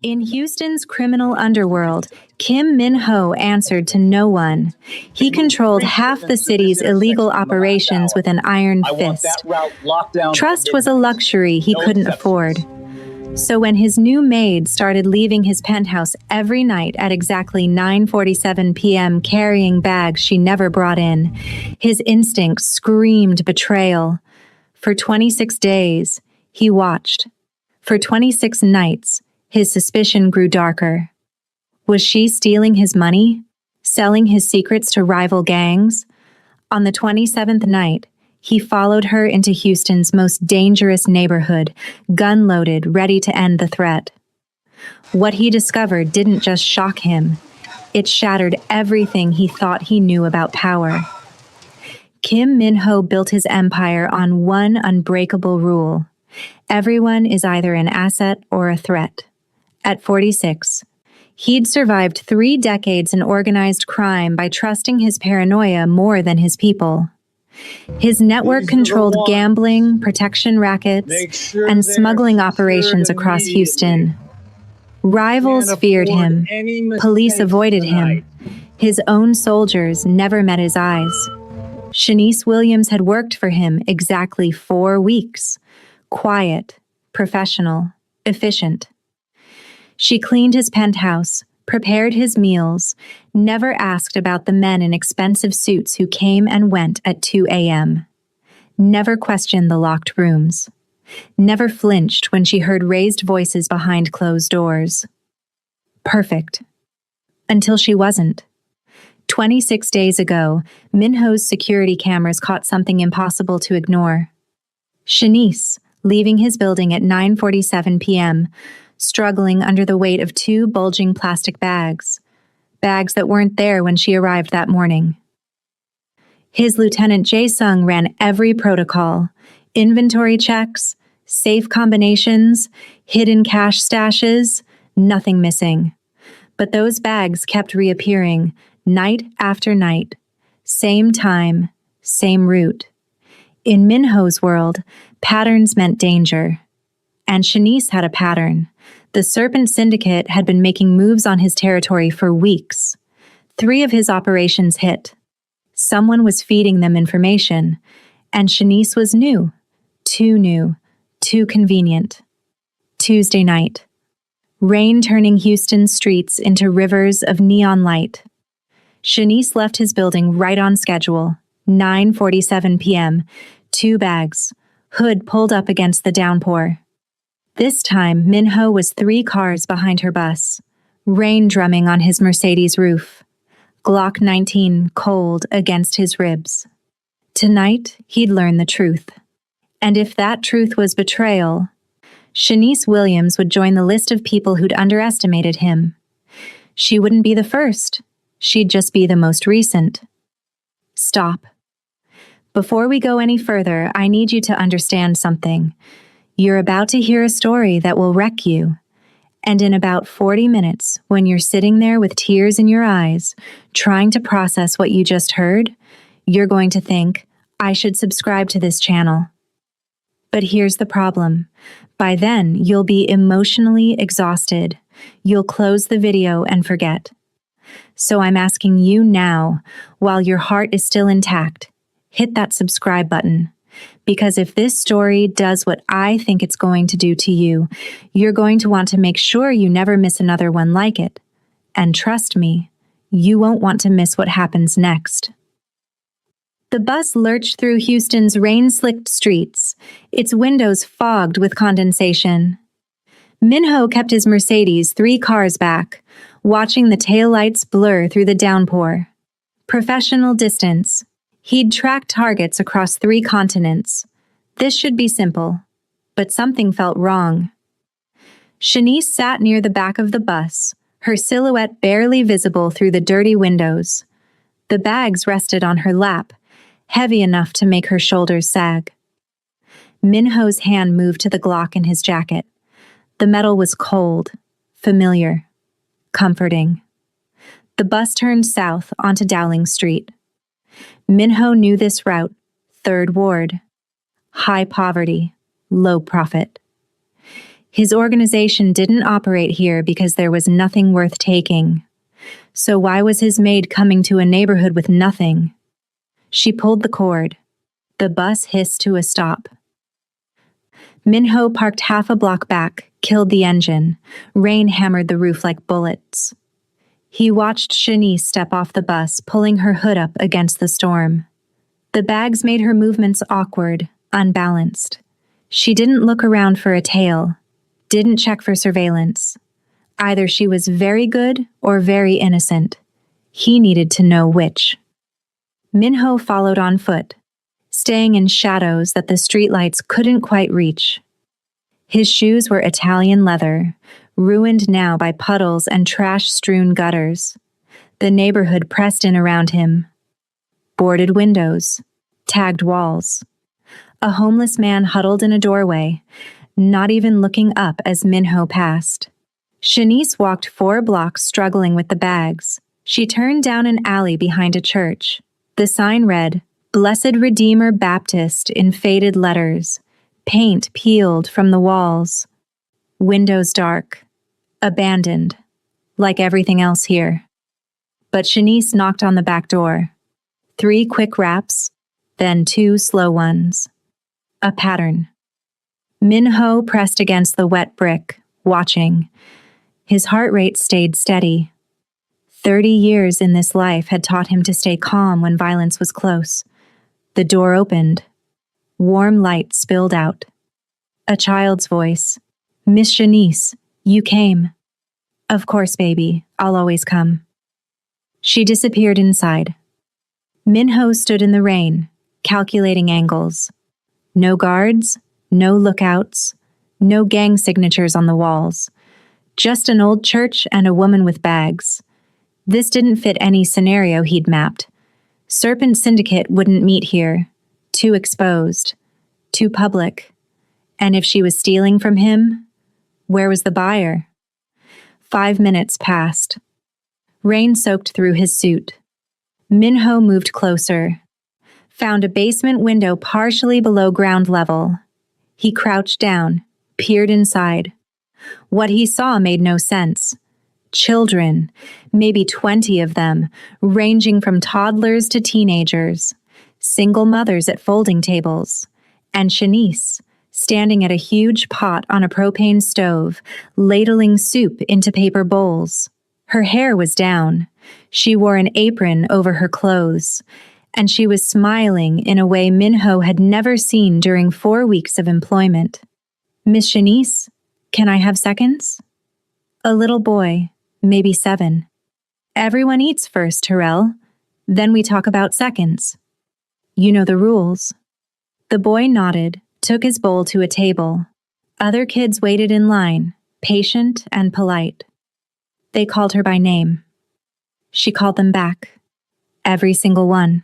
In Houston's criminal underworld, Kim Min-ho answered to no one. He controlled half the city's illegal operations with an iron fist. Trust was a luxury he couldn't afford. So when his new maid started leaving his penthouse every night at exactly 9:47 p.m. carrying bags she never brought in, his instincts screamed betrayal. For 26 days, he watched. For 26 nights, his suspicion grew darker. Was she stealing his money? Selling his secrets to rival gangs? On the 27th night, he followed her into Houston's most dangerous neighborhood, gun-loaded, ready to end the threat. What he discovered didn't just shock him. It shattered everything he thought he knew about power. Kim Min-ho built his empire on one unbreakable rule. Everyone is either an asset or a threat. At 46, he'd survived 3 decades in organized crime by trusting his paranoia more than his people. His network controlled gambling, protection rackets, and smuggling operations across Houston. Rivals feared him. Police avoided him. His own soldiers never met his eyes. Shanice Williams had worked for him exactly 4 weeks. Quiet, professional, efficient. She cleaned his penthouse, prepared his meals, never asked about the men in expensive suits who came and went at 2 a.m. Never questioned the locked rooms. Never flinched when she heard raised voices behind closed doors. Perfect. Until she wasn't. 26 days ago, Min-ho's security cameras caught something impossible to ignore. Shanice, leaving his building at 9:47 p.m., struggling under the weight of 2 bulging plastic bags that weren't there when she arrived that morning. His Lieutenant Jae-sung ran every protocol, inventory checks, safe combinations, hidden cash stashes, nothing missing. But those bags kept reappearing, night after night, same time, same route. In Min-ho's world, patterns meant danger. And Shanice had a pattern. The Serpent Syndicate had been making moves on his territory for weeks. 3 of his operations hit. Someone was feeding them information, and Shanice was new, too convenient. Tuesday night. Rain turning Houston's streets into rivers of neon light. Shanice left his building right on schedule, 9:47 p.m., 2 bags, hood pulled up against the downpour. This time, Min-ho was 3 cars behind her bus, rain drumming on his Mercedes roof, Glock 19 cold against his ribs. Tonight, he'd learn the truth. And if that truth was betrayal, Shanice Williams would join the list of people who'd underestimated him. She wouldn't be the first. She'd just be the most recent. Stop. Before we go any further, I need you to understand something. You're about to hear a story that will wreck you. And in about 40 minutes, when you're sitting there with tears in your eyes, trying to process what you just heard, you're going to think, I should subscribe to this channel. But here's the problem. By then, you'll be emotionally exhausted. You'll close the video and forget. So I'm asking you now, while your heart is still intact, hit that subscribe button. Because if this story does what I think it's going to do to you, you're going to want to make sure you never miss another one like it. And trust me, you won't want to miss what happens next. The bus lurched through Houston's rain-slicked streets, its windows fogged with condensation. Min-ho kept his Mercedes 3 cars back, watching the taillights blur through the downpour. Professional distance. He'd tracked targets across 3 continents. This should be simple, but something felt wrong. Shanice sat near the back of the bus, her silhouette barely visible through the dirty windows. The bags rested on her lap, heavy enough to make her shoulders sag. Min-ho's hand moved to the Glock in his jacket. The metal was cold, familiar, comforting. The bus turned south onto Dowling Street. Min-ho knew this route, 3rd Ward. High poverty, low profit. His organization didn't operate here because there was nothing worth taking. So why was his maid coming to a neighborhood with nothing? She pulled the cord. The bus hissed to a stop. Minho parked half a block back, killed the engine. Rain hammered the roof like bullets. He watched Shanice step off the bus, pulling her hood up against the storm. The bags made her movements awkward, unbalanced. She didn't look around for a tail, didn't check for surveillance. Either she was very good or very innocent. He needed to know which. Minho followed on foot, staying in shadows that the streetlights couldn't quite reach. His shoes were Italian leather, ruined now by puddles and trash-strewn gutters. The neighborhood pressed in around him. Boarded windows, tagged walls. A homeless man huddled in a doorway, not even looking up as Minho passed. Shanice walked 4 blocks struggling with the bags. She turned down an alley behind a church. The sign read, Blessed Redeemer Baptist in faded letters. Paint peeled from the walls. Windows dark. Abandoned. Like everything else here. But Shanice knocked on the back door. 3 quick raps, then 2 slow ones. A pattern. Minho pressed against the wet brick, watching. His heart rate stayed steady. 30 years in this life had taught him to stay calm when violence was close. The door opened. Warm light spilled out. A child's voice. Miss Shanice, you came. Of course, baby, I'll always come. She disappeared inside. Minho stood in the rain, calculating angles. No guards, no lookouts, no gang signatures on the walls. Just an old church and a woman with bags. This didn't fit any scenario he'd mapped. Serpent Syndicate wouldn't meet here. Too exposed. Too public. And if she was stealing from him, where was the buyer? 5 minutes passed. Rain soaked through his suit. Minho moved closer. Found a basement window partially below ground level. He crouched down, peered inside. What he saw made no sense. Children, maybe 20 of them, ranging from toddlers to teenagers. Single mothers at folding tables. And Shanice, standing at a huge pot on a propane stove, ladling soup into paper bowls. Her hair was down. She wore an apron over her clothes. And she was smiling in a way Minho had never seen during 4 weeks of employment. Miss Shanice, can I have seconds? A little boy, maybe 7. Everyone eats first, Terrell. Then we talk about seconds. You know the rules. The boy nodded, took his bowl to a table. Other kids waited in line, patient and polite. They called her by name. She called them back. Every single one.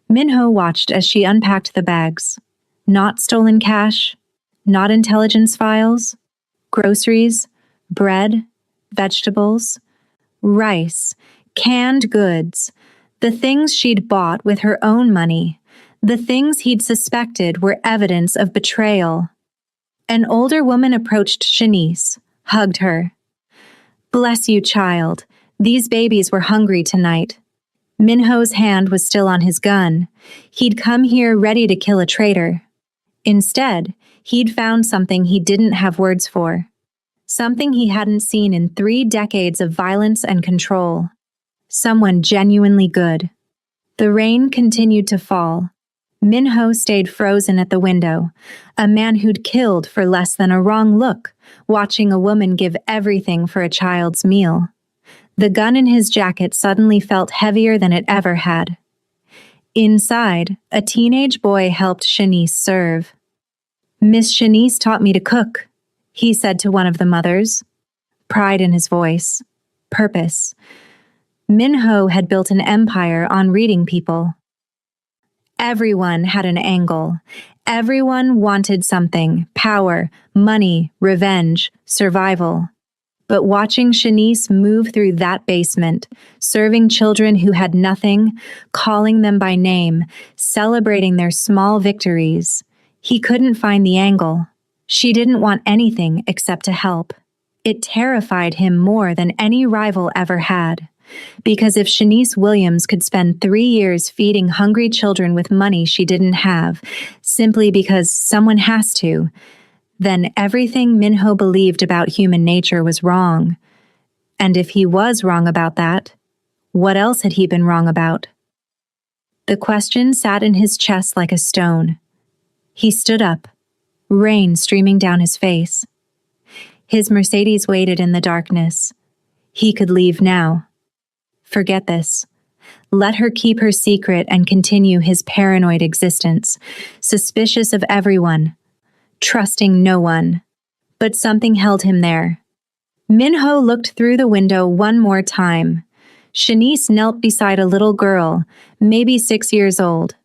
Minho watched as she unpacked the bags. Not stolen cash, not intelligence files, groceries, bread, vegetables, rice, canned goods, the things she'd bought with her own money, the things he'd suspected were evidence of betrayal. An older woman approached Shanice, hugged her. Bless you, child. These babies were hungry tonight. Minho's hand was still on his gun. He'd come here ready to kill a traitor. Instead, he'd found something he didn't have words for. Something he hadn't seen in 3 decades of violence and control. Someone genuinely good. The rain continued to fall. Minho stayed frozen at the window, a man who'd killed for less than a wrong look, watching a woman give everything for a child's meal. The gun in his jacket suddenly felt heavier than it ever had. Inside, a teenage boy helped Shanice serve. Miss Shanice taught me to cook, he said to one of the mothers. Pride in his voice. Purpose. Minho had built an empire on reading people. Everyone had an angle. Everyone wanted something: power, money, revenge, survival. But watching Shanice move through that basement, serving children who had nothing, calling them by name, celebrating their small victories, he couldn't find the angle. She didn't want anything except to help. It terrified him more than any rival ever had. Because if Shanice Williams could spend 3 years feeding hungry children with money she didn't have, simply because someone has to, then everything Minho believed about human nature was wrong. And if he was wrong about that, what else had he been wrong about? The question sat in his chest like a stone. He stood up, rain streaming down his face. His Mercedes waited in the darkness. He could leave now. Forget this. Let her keep her secret and continue his paranoid existence, suspicious of everyone, trusting no one. But something held him there. Minho looked through the window one more time. Shanice knelt beside a little girl, maybe 6 years old.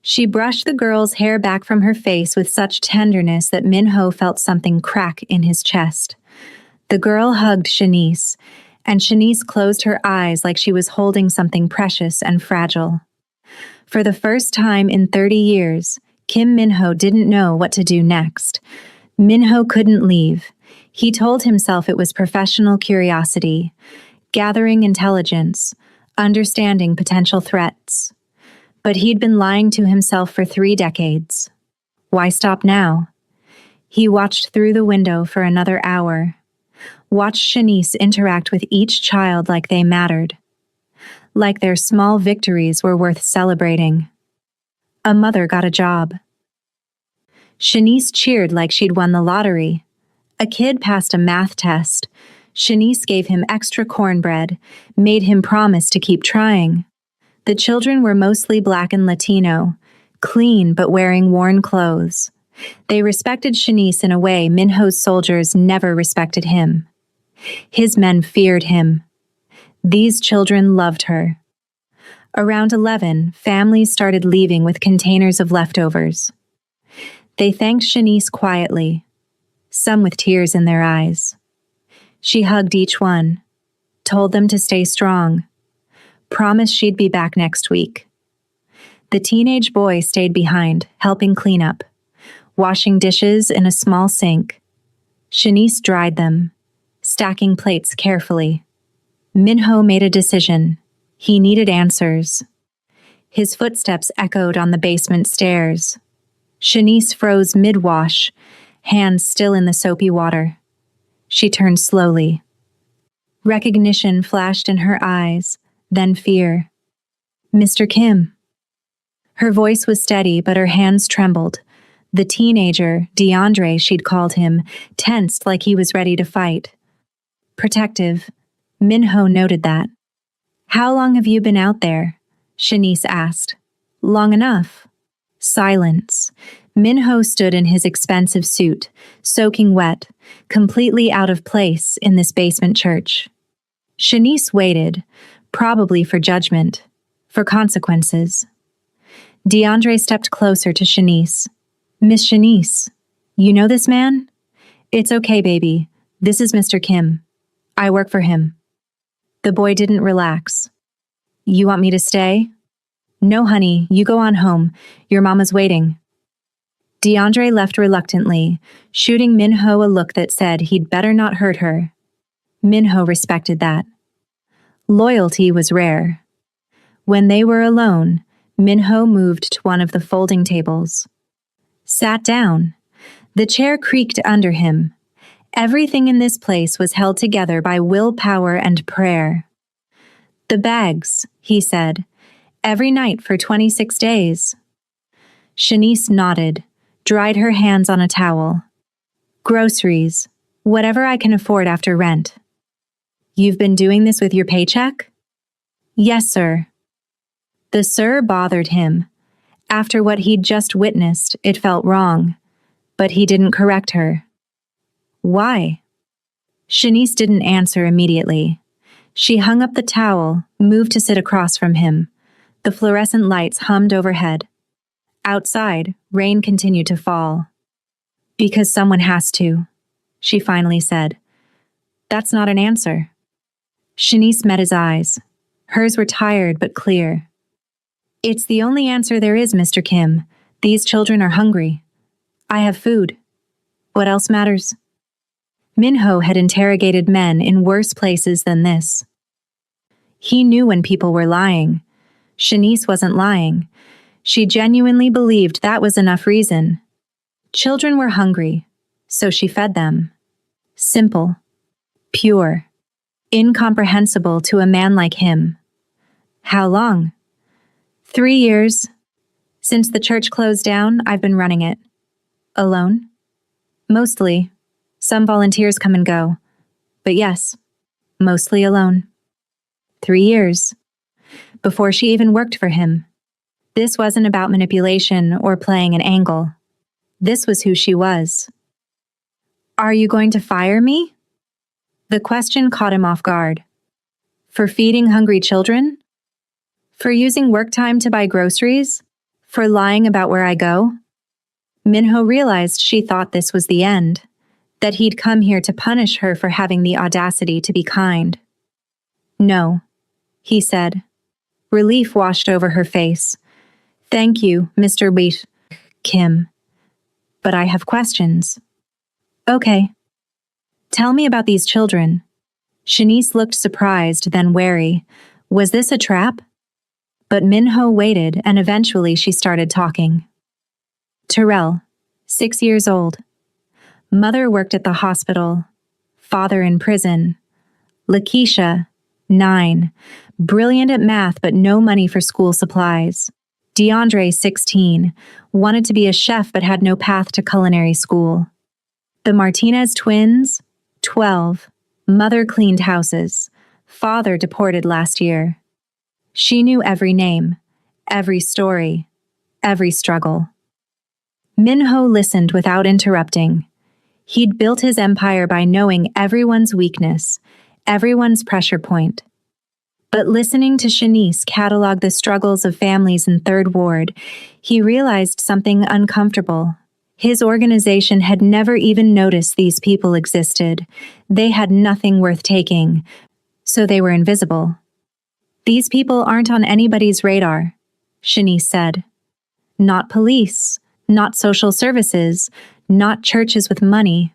She brushed the girl's hair back from her face with such tenderness that Minho felt something crack in his chest. The girl hugged Shanice, and Shanice closed her eyes like she was holding something precious and fragile. For the first time in 30 years, Kim Minho didn't know what to do next. Minho couldn't leave. He told himself it was professional curiosity, gathering intelligence, understanding potential threats. But he'd been lying to himself for 3 decades. Why stop now? He watched through the window for another hour. Watched Shanice interact with each child like they mattered. Like their small victories were worth celebrating. A mother got a job. Shanice cheered like she'd won the lottery. A kid passed a math test. Shanice gave him extra cornbread, made him promise to keep trying. The children were mostly Black and Latino, clean but wearing worn clothes. They respected Shanice in a way Minho's soldiers never respected him. His men feared him. These children loved her. Around 11, families started leaving with containers of leftovers. They thanked Shanice quietly, some with tears in their eyes. She hugged each one, told them to stay strong, promised she'd be back next week. The teenage boy stayed behind, helping clean up, washing dishes in a small sink. Shanice dried them, stacking plates carefully. Minho made a decision. He needed answers. His footsteps echoed on the basement stairs. Shanice froze mid-wash, hands still in the soapy water. She turned slowly. Recognition flashed in her eyes, then fear. "Mr. Kim." Her voice was steady, but her hands trembled. The teenager, DeAndre she'd called him, tensed like he was ready to fight. Protective. Minho noted that. "How long have you been out there?" Shanice asked. "Long enough." Silence. Minho stood in his expensive suit, soaking wet, completely out of place in this basement church. Shanice waited, probably for judgment, for consequences. DeAndre stepped closer to Shanice. "Miss Shanice, you know this man?" "It's okay, baby. This is Mr. Kim. I work for him." The boy didn't relax. "You want me to stay?" "No, honey, you go on home. Your mama's waiting." DeAndre left reluctantly, shooting Minho a look that said he'd better not hurt her. Minho respected that. Loyalty was rare. When they were alone, Minho moved to one of the folding tables. Sat down. The chair creaked under him. Everything in this place was held together by willpower and prayer. "The bags," he said, "every night for 26 days. Shanice nodded, dried her hands on a towel. "Groceries, whatever I can afford after rent." "You've been doing this with your paycheck?" "Yes, sir." The sir bothered him. After what he'd just witnessed, it felt wrong, but he didn't correct her. "Why?" Shanice didn't answer immediately. She hung up the towel, moved to sit across from him. The fluorescent lights hummed overhead. Outside, rain continued to fall. "Because someone has to," she finally said. "That's not an answer." Shanice met his eyes. Hers were tired but clear. "It's the only answer there is, Mr. Kim. These children are hungry. I have food. What else matters? Minho had interrogated men in worse places than this. He knew when people were lying. Shanice wasn't lying. She genuinely believed that was enough reason. Children were hungry, so she fed them. Simple, pure, incomprehensible to a man like him. How long? 3 years. Since the church closed down, I've been running it. Alone? Mostly. Some volunteers come and go. But yes, mostly alone. 3 years. Before she even worked for him. This wasn't about manipulation or playing an angle. This was who she was. Are you going to fire me? The question caught him off guard. For feeding hungry children? For using work time to buy groceries? For lying about where I go? Minho realized she thought this was the end, that he'd come here to punish her for having the audacity to be kind. No, he said. Relief washed over her face. Thank you, Mr. Wheat, Kim. But I have questions. Okay. Tell me about these children. Shanice looked surprised, then wary. Was this a trap? But Minho waited, and eventually she started talking. Terrell, 6 years old. Mother worked at the hospital. Father in prison. Lakeisha, 9. Brilliant at math but no money for school supplies. DeAndre, 16. Wanted to be a chef but had no path to culinary school. The Martinez twins, 12. Mother cleaned houses. Father deported last year. She knew every name, every story, every struggle. Minho listened without interrupting. He'd built his empire by knowing everyone's weakness, everyone's pressure point. But listening to Shanice catalog the struggles of families in Third Ward, he realized something uncomfortable. His organization had never even noticed these people existed. They had nothing worth taking, so they were invisible. These people aren't on anybody's radar, Shanice said. Not police, not social services, not churches with money.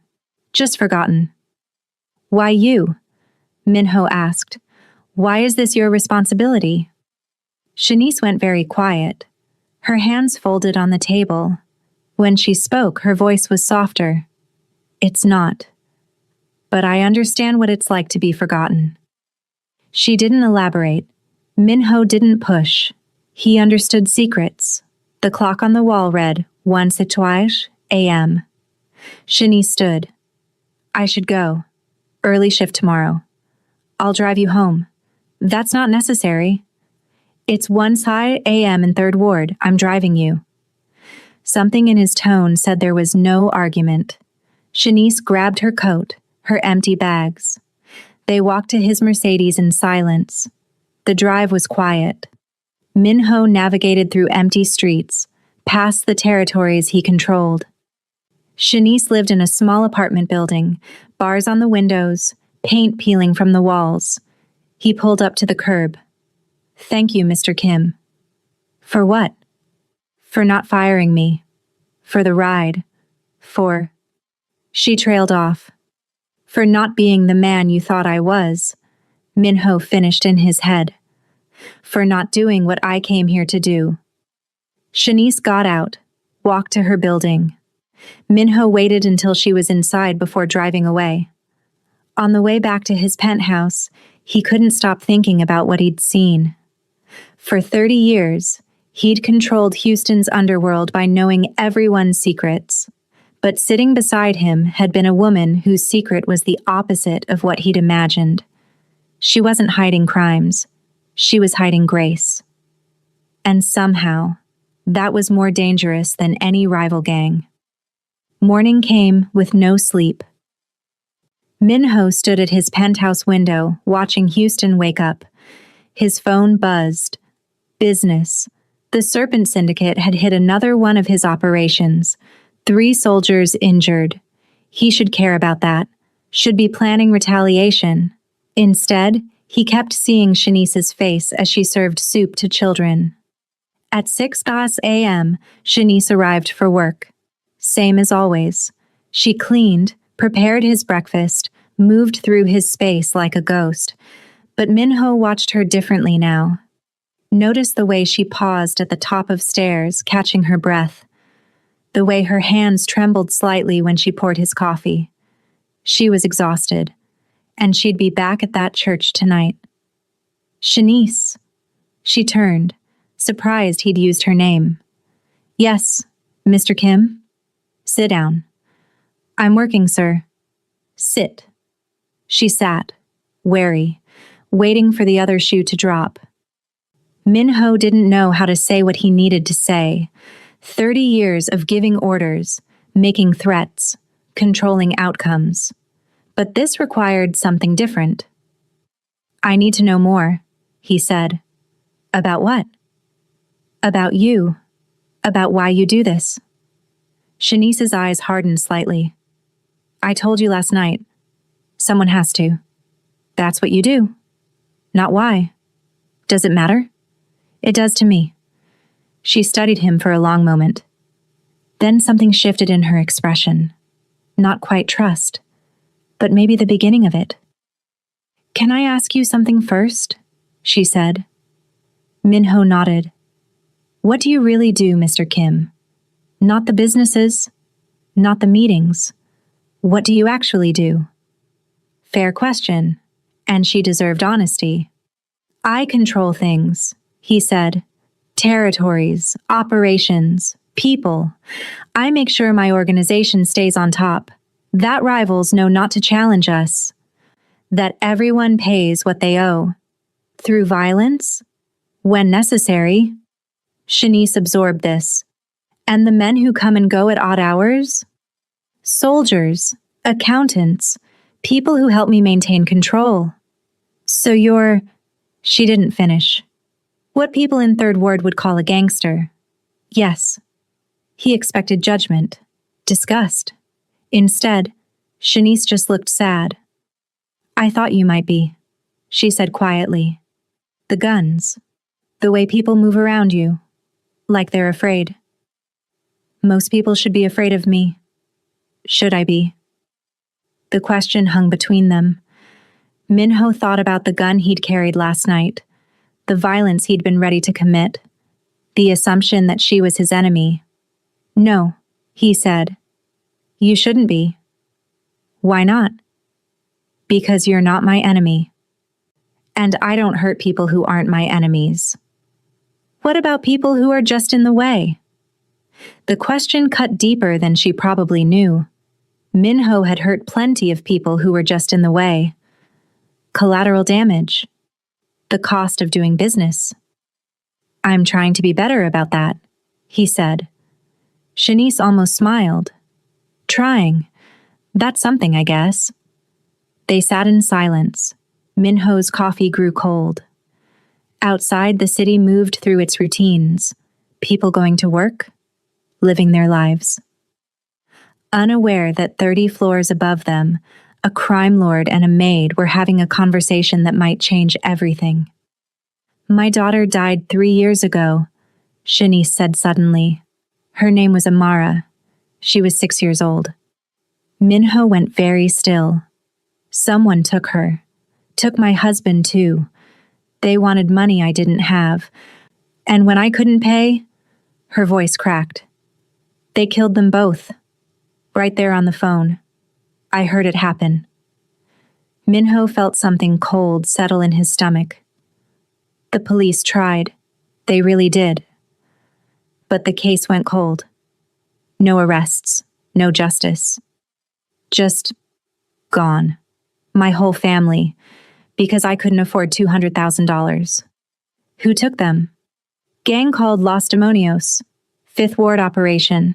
Just forgotten. Why you? Minho asked. Why is this your responsibility? Shanice went very quiet, her hands folded on the table. When she spoke, her voice was softer. It's not. But I understand what it's like to be forgotten. She didn't elaborate. Minho didn't push. He understood secrets. The clock on the wall read 1:15 a.m. Shanice stood. I should go. Early shift tomorrow. I'll drive you home. That's not necessary. It's 1:00 a.m. in Third Ward. I'm driving you. Something in his tone said there was no argument. Shanice grabbed her coat, her empty bags. They walked to his Mercedes in silence. The drive was quiet. Minho navigated through empty streets, past the territories he controlled. Shanice lived in a small apartment building, bars on the windows, paint peeling from the walls. He pulled up to the curb. Thank you, Mr. Kim. For what? For not firing me. For the ride. For... She trailed off. For not being the man you thought I was. Minho finished in his head. For not doing what I came here to do. Shanice got out, walked to her building. Minho waited until she was inside before driving away. On the way back to his penthouse, he couldn't stop thinking about what he'd seen. For 30 years, he'd controlled Houston's underworld by knowing everyone's secrets. But sitting beside him had been a woman whose secret was the opposite of what he'd imagined. She wasn't hiding crimes. She was hiding grace. And somehow, that was more dangerous than any rival gang. Morning came with no sleep. Minho stood at his penthouse window, watching Houston wake up. His phone buzzed. Business. The Serpent Syndicate had hit another one of his operations. 3 soldiers injured. He should care about that. Should be planning retaliation. Instead, he kept seeing Shanice's face as she served soup to children. At 6 a.m., Shanice arrived for work. Same as always. She cleaned, prepared his breakfast, moved through his space like a ghost. But Minho watched her differently now. Noticed the way she paused at the top of stairs, catching her breath. The way her hands trembled slightly when she poured his coffee. She was exhausted, and she'd be back at that church tonight. Shanice. She turned, surprised he'd used her name. Yes, Mr. Kim? Sit down. I'm working, sir. Sit. She sat, wary, waiting for the other shoe to drop. Minho didn't know how to say what he needed to say. 30 years of giving orders, making threats, controlling outcomes. But this required something different. I need to know more, he said. About what? About you. About why you do this. Shanice's eyes hardened slightly. I told you last night. Someone has to. That's what you do. Not why. Does it matter? It does to me. She studied him for a long moment. Then something shifted in her expression. Not quite trust, but maybe the beginning of it. Can I ask you something first? She said. Minho nodded. What do you really do, Mr. Kim? Not the businesses, not the meetings. What do you actually do? Fair question, and she deserved honesty. I control things, he said. Territories, operations, people. I make sure my organization stays on top, that rivals know not to challenge us, that everyone pays what they owe. Through violence? When necessary. Shanice absorbed this. And the men who come and go at odd hours? Soldiers, accountants, people who help me maintain control. So you're... She didn't finish. What people in Third Ward would call a gangster. Yes. He expected judgment, disgust. Instead, Shanice just looked sad. I thought you might be, she said quietly. The guns. The way people move around you. Like they're afraid. Most people should be afraid of me. Should I be? The question hung between them. Minho thought about the gun he'd carried last night, the violence he'd been ready to commit, the assumption that she was his enemy. No, he said. You shouldn't be. Why not? Because you're not my enemy. And I don't hurt people who aren't my enemies. What about people who are just in the way? The question cut deeper than she probably knew. Minho had hurt plenty of people who were just in the way. Collateral damage. The cost of doing business. I'm trying to be better about that, he said. Shanice almost smiled. Trying. That's something, I guess. They sat in silence. Minho's coffee grew cold. Outside, the city moved through its routines. People going to work, living their lives. Unaware that 30 floors above them, a crime lord and a maid were having a conversation that might change everything. My daughter died 3 years ago, Shanice said suddenly. Her name was Amara. She was 6 years old. Minho went very still. Someone took her. Took my husband, too. They wanted money I didn't have. And when I couldn't pay, her voice cracked. They killed them both. Right there on the phone. I heard it happen. Minho felt something cold settle in his stomach. The police tried. They really did. But the case went cold. No arrests. No justice. Just gone. My whole family. Because I couldn't afford $200,000. Who took them? Gang called Los Demonios. Fifth Ward operation.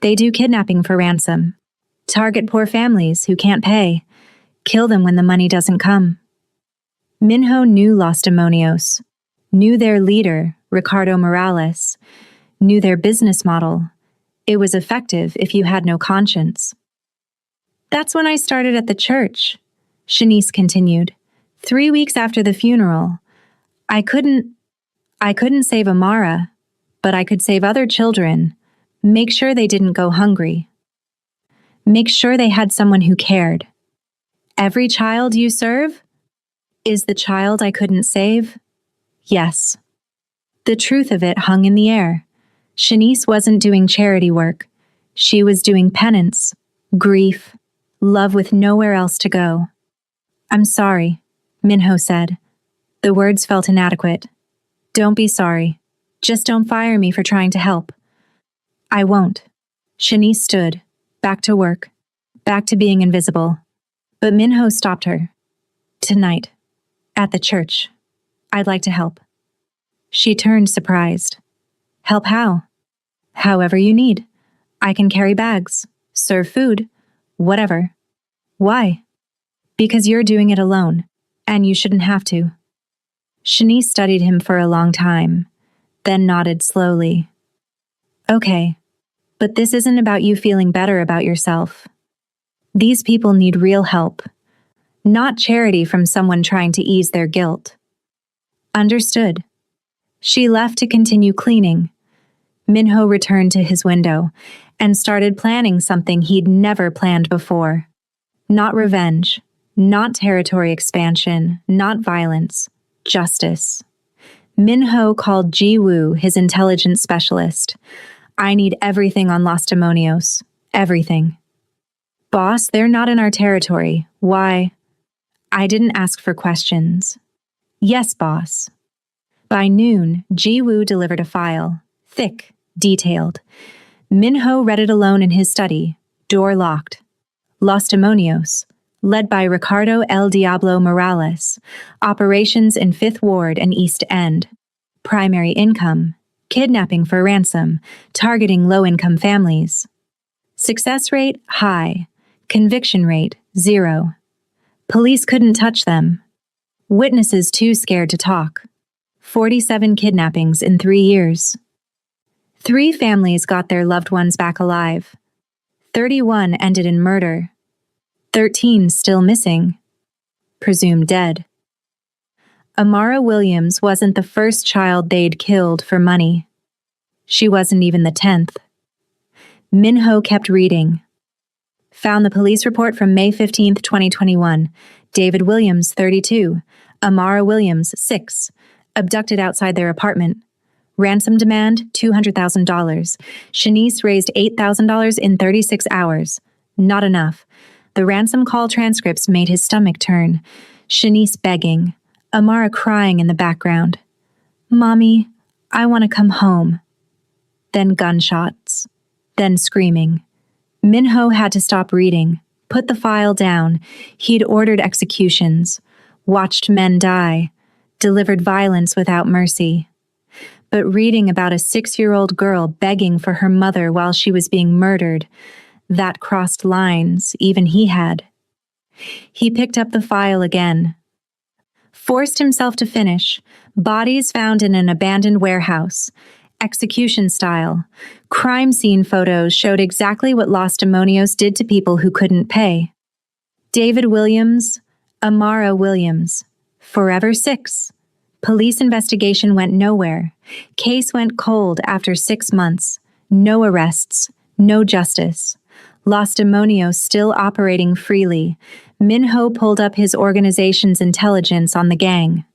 They do kidnapping for ransom. Target poor families who can't pay. Kill them when the money doesn't come. Minho knew Los Demonios. Knew their leader, Ricardo Morales. Knew their business model. It was effective if you had no conscience. That's when I started at the church, Shanice continued. 3 weeks after the funeral. I couldn't save Amara, but I could save other children. Make sure they didn't go hungry. Make sure they had someone who cared. Every child you serve? Is the child I couldn't save? Yes. The truth of it hung in the air. Shanice wasn't doing charity work. She was doing penance, grief, love with nowhere else to go. I'm sorry, Minho said. The words felt inadequate. Don't be sorry. Just don't fire me for trying to help. I won't. Shanice stood, back to work, back to being invisible. But Minho stopped her. Tonight, at the church, I'd like to help. She turned surprised. Help how? However you need. I can carry bags, serve food, whatever. Why? Because you're doing it alone, and you shouldn't have to. Shanice studied him for a long time, then nodded slowly. Okay, but this isn't about you feeling better about yourself. These people need real help, not charity from someone trying to ease their guilt. Understood. She left to continue cleaning. Minho returned to his window and started planning something he'd never planned before. Not revenge, not territory expansion, not violence, justice. Minho called Ji Woo his intelligence specialist. I need everything on Los Demonios. Everything. Boss, they're not in our territory. Why? I didn't ask for questions. Yes, boss. By noon, Ji Woo delivered a file. Thick, detailed. Minho read it alone in his study, door locked. Los Demonios, led by Ricardo El Diablo Morales, operations in 5th Ward and East End. Primary income, kidnapping for ransom, targeting low-income families. Success rate, high. Conviction rate, 0. Police couldn't touch them. Witnesses too scared to talk. 47 kidnappings in 3 years. 3 families got their loved ones back alive. 31 ended in murder. 13 still missing. Presumed dead. Amara Williams wasn't the first child they'd killed for money. She wasn't even the 10th. Minho kept reading. Found the police report from May 15, 2021. David Williams, 32. Amara Williams, 6. Abducted outside their apartment. Ransom demand, $200,000. Shanice raised $8,000 in 36 hours. Not enough. The ransom call transcripts made his stomach turn. Shanice begging. Amara crying in the background. Mommy, I want to come home. Then gunshots. Then screaming. Minho had to stop reading, put the file down. He'd ordered executions, watched men die, delivered violence without mercy. But reading about a 6-year-old girl begging for her mother while she was being murdered, that crossed lines even he had. He picked up the file again. Forced himself to finish. Bodies found in an abandoned warehouse. Execution style. Crime scene photos showed exactly what Los Demonios did to people who couldn't pay. David Williams, Amara Williams. Forever 6. Police investigation went nowhere. Case went cold after 6 months. No arrests. No justice. Los Demonios still operating freely. Minho pulled up his organization's intelligence on the gang.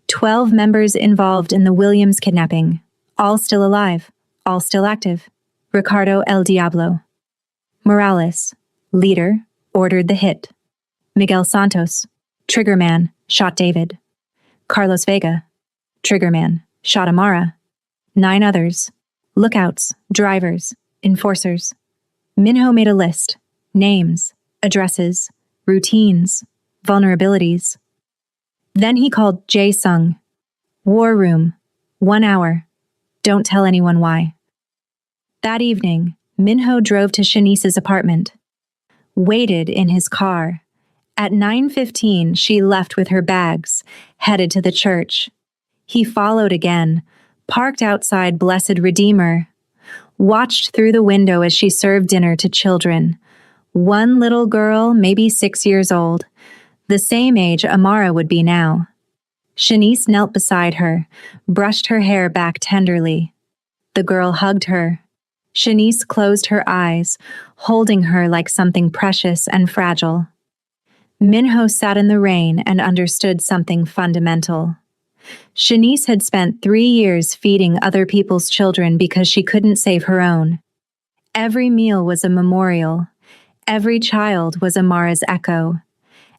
12 members involved in the Williams kidnapping. All still alive. All still active. Ricardo El Diablo. Morales, leader, ordered the hit. Miguel Santos, triggerman, shot David. Carlos Vega, triggerman, shot Amara. 9 others. Lookouts, drivers, enforcers. Minho made a list. Names, addresses, routines, vulnerabilities. Then he called Jae Sung. War room. 1 hour. Don't tell anyone why. That evening, Minho drove to Shanice's apartment. Waited in his car. At 9:15, she left with her bags, headed to the church. He followed again, parked outside Blessed Redeemer. Watched through the window as she served dinner to children. One little girl, maybe 6 years old, the same age Amara would be now. Shanice knelt beside her, brushed her hair back tenderly. The girl hugged her. Shanice closed her eyes, holding her like something precious and fragile. Minho sat in the rain and understood something fundamental. Shanice had spent 3 years feeding other people's children because she couldn't save her own. Every meal was a memorial. Every child was Amara's echo.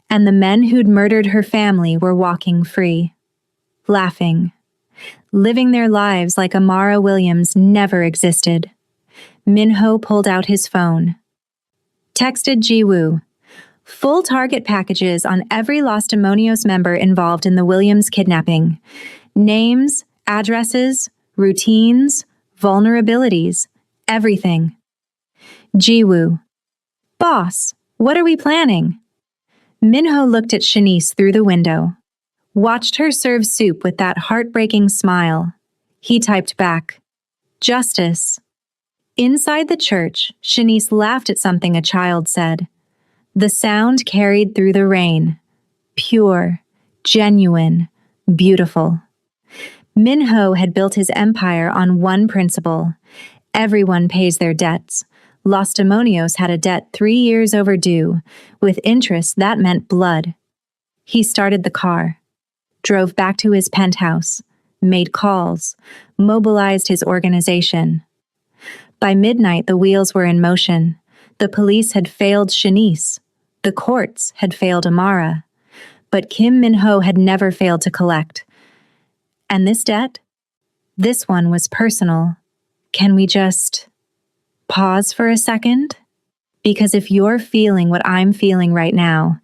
And the men who'd murdered her family were walking free, laughing, living their lives like Amara Williams never existed. Minho pulled out his phone. Texted Jiwoo. Full target packages on every Los Demonios member involved in the Williams kidnapping. Names, addresses, routines, vulnerabilities, everything. Jiwoo. Boss, what are we planning? Minho looked at Shanice through the window, watched her serve soup with that heartbreaking smile. He typed back, Justice. Inside the church, Shanice laughed at something a child said. The sound carried through the rain. Pure, genuine, beautiful. Minho had built his empire on one principle. Everyone pays their debts. Los Demonios had a debt 3 years overdue. With interest, that meant blood. He started the car, drove back to his penthouse, made calls, mobilized his organization. By midnight, the wheels were in motion. The police had failed Shanice. The courts had failed Amara. But Kim Minho had never failed to collect. And this debt? This one was personal. Can we just pause for a second? Because if you're feeling what I'm feeling right now,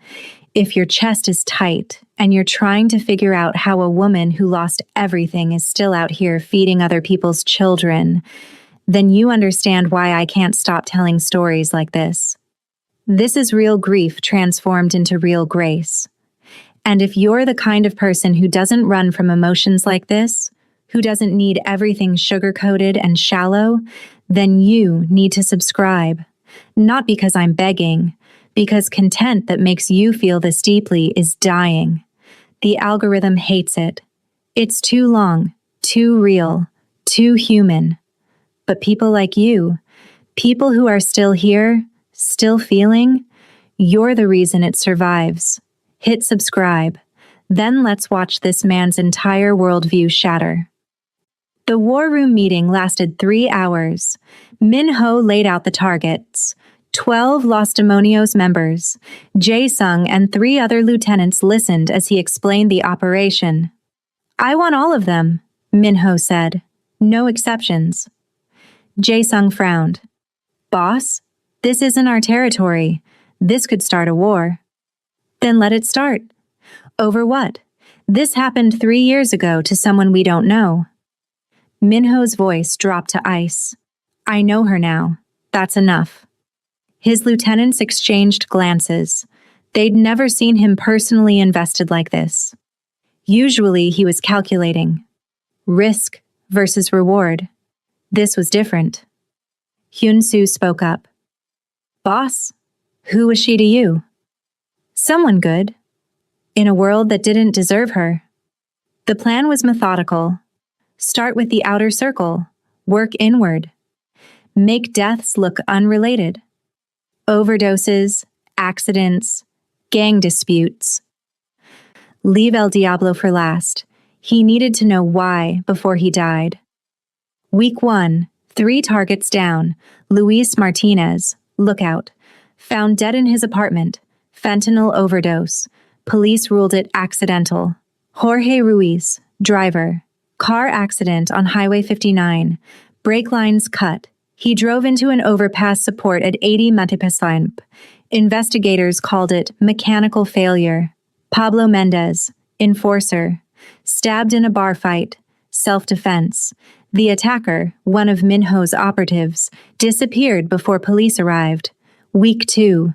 if your chest is tight and you're trying to figure out how a woman who lost everything is still out here feeding other people's children, then you understand why I can't stop telling stories like this. This is real grief transformed into real grace. And if you're the kind of person who doesn't run from emotions like this, who doesn't need everything sugar-coated and shallow, then you need to subscribe. Not because I'm begging, because content that makes you feel this deeply is dying. The algorithm hates it. It's too long, too real, too human. But people like you, people who are still here, still feeling, you're the reason it survives. Hit subscribe. Then let's watch this man's entire worldview shatter. The war room meeting lasted 3 hours. Minho laid out the targets. 12 Los Demonios members. Jae-sung and 3 other lieutenants listened as he explained the operation. I want all of them, Minho said. No exceptions. Jae-sung frowned. Boss, this isn't our territory. This could start a war. Then let it start. Over what? This happened 3 years ago to someone we don't know. Minho's voice dropped to ice. I know her now. That's enough. His lieutenants exchanged glances. They'd never seen him personally invested like this. Usually he was calculating. Risk versus reward. This was different. Hyun-soo spoke up. Boss, who was she to you? Someone good. In a world that didn't deserve her. The plan was methodical. Start with the outer circle. Work inward. Make deaths look unrelated. Overdoses, accidents, gang disputes. Leave El Diablo for last. He needed to know why before he died. Week 1, 3 targets down. Luis Martinez, lookout, found dead in his apartment. Fentanyl overdose. Police ruled it accidental. Jorge Ruiz, driver. Car accident on Highway 59. Brake lines cut. He drove into an overpass support at 80 Matipaslamp. Investigators called it mechanical failure. Pablo Mendez, enforcer. Stabbed in a bar fight. Self-defense. The attacker, one of Minho's operatives, disappeared before police arrived. Week 2.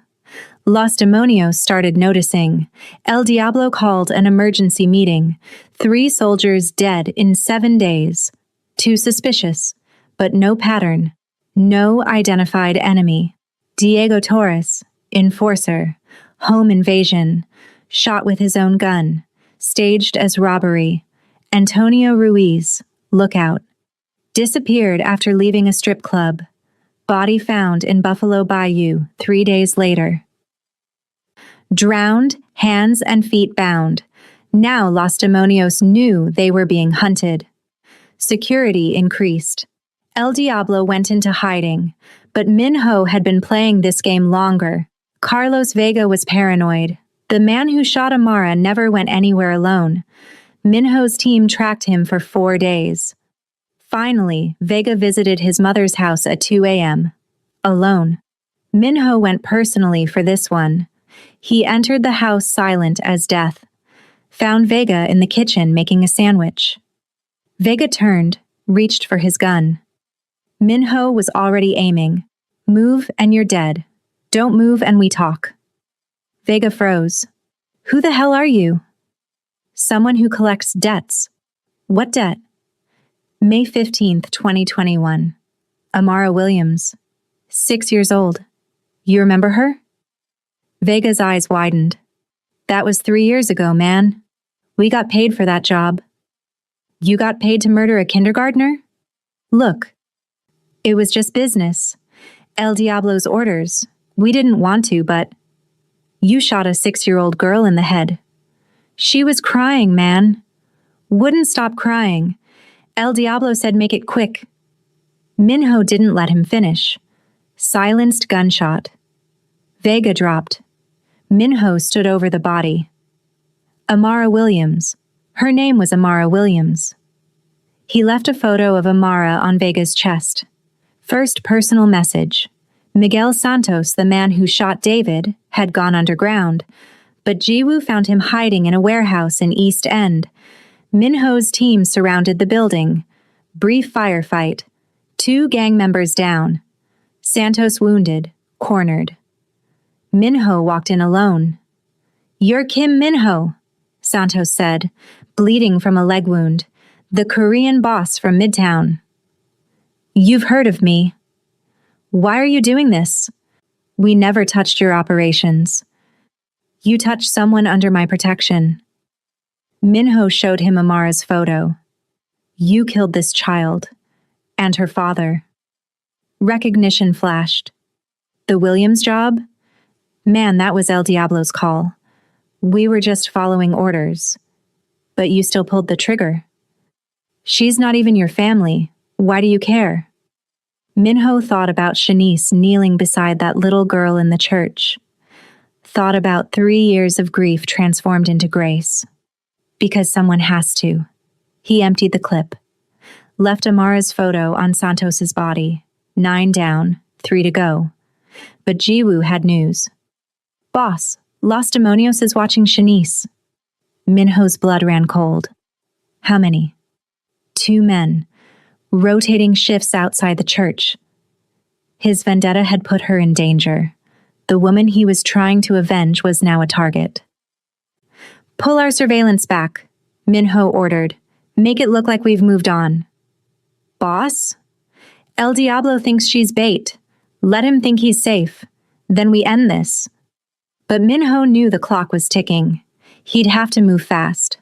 Los Demonios started noticing. El Diablo called an emergency meeting. 3 soldiers dead in 7 days. 2 suspicious, but no pattern. No identified enemy. Diego Torres, enforcer. Home invasion. Shot with his own gun. Staged as robbery. Antonio Ruiz, lookout. Disappeared after leaving a strip club. Body found in Buffalo Bayou 3 days later. Drowned, hands and feet bound. Now Los Demonios knew they were being hunted. Security increased. El Diablo went into hiding, but Minho had been playing this game longer. Carlos Vega was paranoid. The man who shot Amara never went anywhere alone. Minho's team tracked him for 4 days. Finally, Vega visited his mother's house at 2 a.m. alone. Minho went personally for this one. He entered the house silent as death. Found Vega in the kitchen making a sandwich. Vega turned, reached for his gun. Minho was already aiming. Move and you're dead. Don't move and we talk. Vega froze. Who the hell are you? Someone who collects debts. What debt? May 15th, 2021. Amara Williams. 6 years old. You remember her? Vega's eyes widened. That was 3 years ago, man. We got paid for that job. You got paid to murder a kindergartner? Look, it was just business. El Diablo's orders. We didn't want to, but you shot a 6-year-old girl in the head. She was crying, man. Wouldn't stop crying. El Diablo said make it quick. Minho didn't let him finish. Silenced gunshot. Vega dropped. Minho stood over the body. Amara Williams. Her name was Amara Williams. He left a photo of Amara on Vega's chest. First personal message. Miguel Santos, the man who shot David, had gone underground, but Jiwoo found him hiding in a warehouse in East End. Minho's team surrounded the building. Brief firefight. 2 gang members down. Santos wounded, cornered. Minho walked in alone. You're Kim Minho, Santos said, bleeding from a leg wound. The Korean boss from Midtown. You've heard of me. Why are you doing this? We never touched your operations. You touched someone under my protection. Minho showed him Amara's photo. You killed this child. And her father. Recognition flashed. The Williams job? Man, that was El Diablo's call. We were just following orders. But you still pulled the trigger. She's not even your family. Why do you care? Minho thought about Shanice kneeling beside that little girl in the church. Thought about 3 years of grief transformed into grace. Because someone has to. He emptied the clip. Left Amara's photo on Santos's body. 9 down, 3 to go. But Jiwoo had news. Boss, Los Demonios is watching Shanice. Minho's blood ran cold. How many? 2 men, rotating shifts outside the church. His vendetta had put her in danger. The woman he was trying to avenge was now a target. Pull our surveillance back, Minho ordered. Make it look like we've moved on. Boss? El Diablo thinks she's bait. Let him think he's safe. Then we end this. But Minho knew the clock was ticking. He'd have to move fast.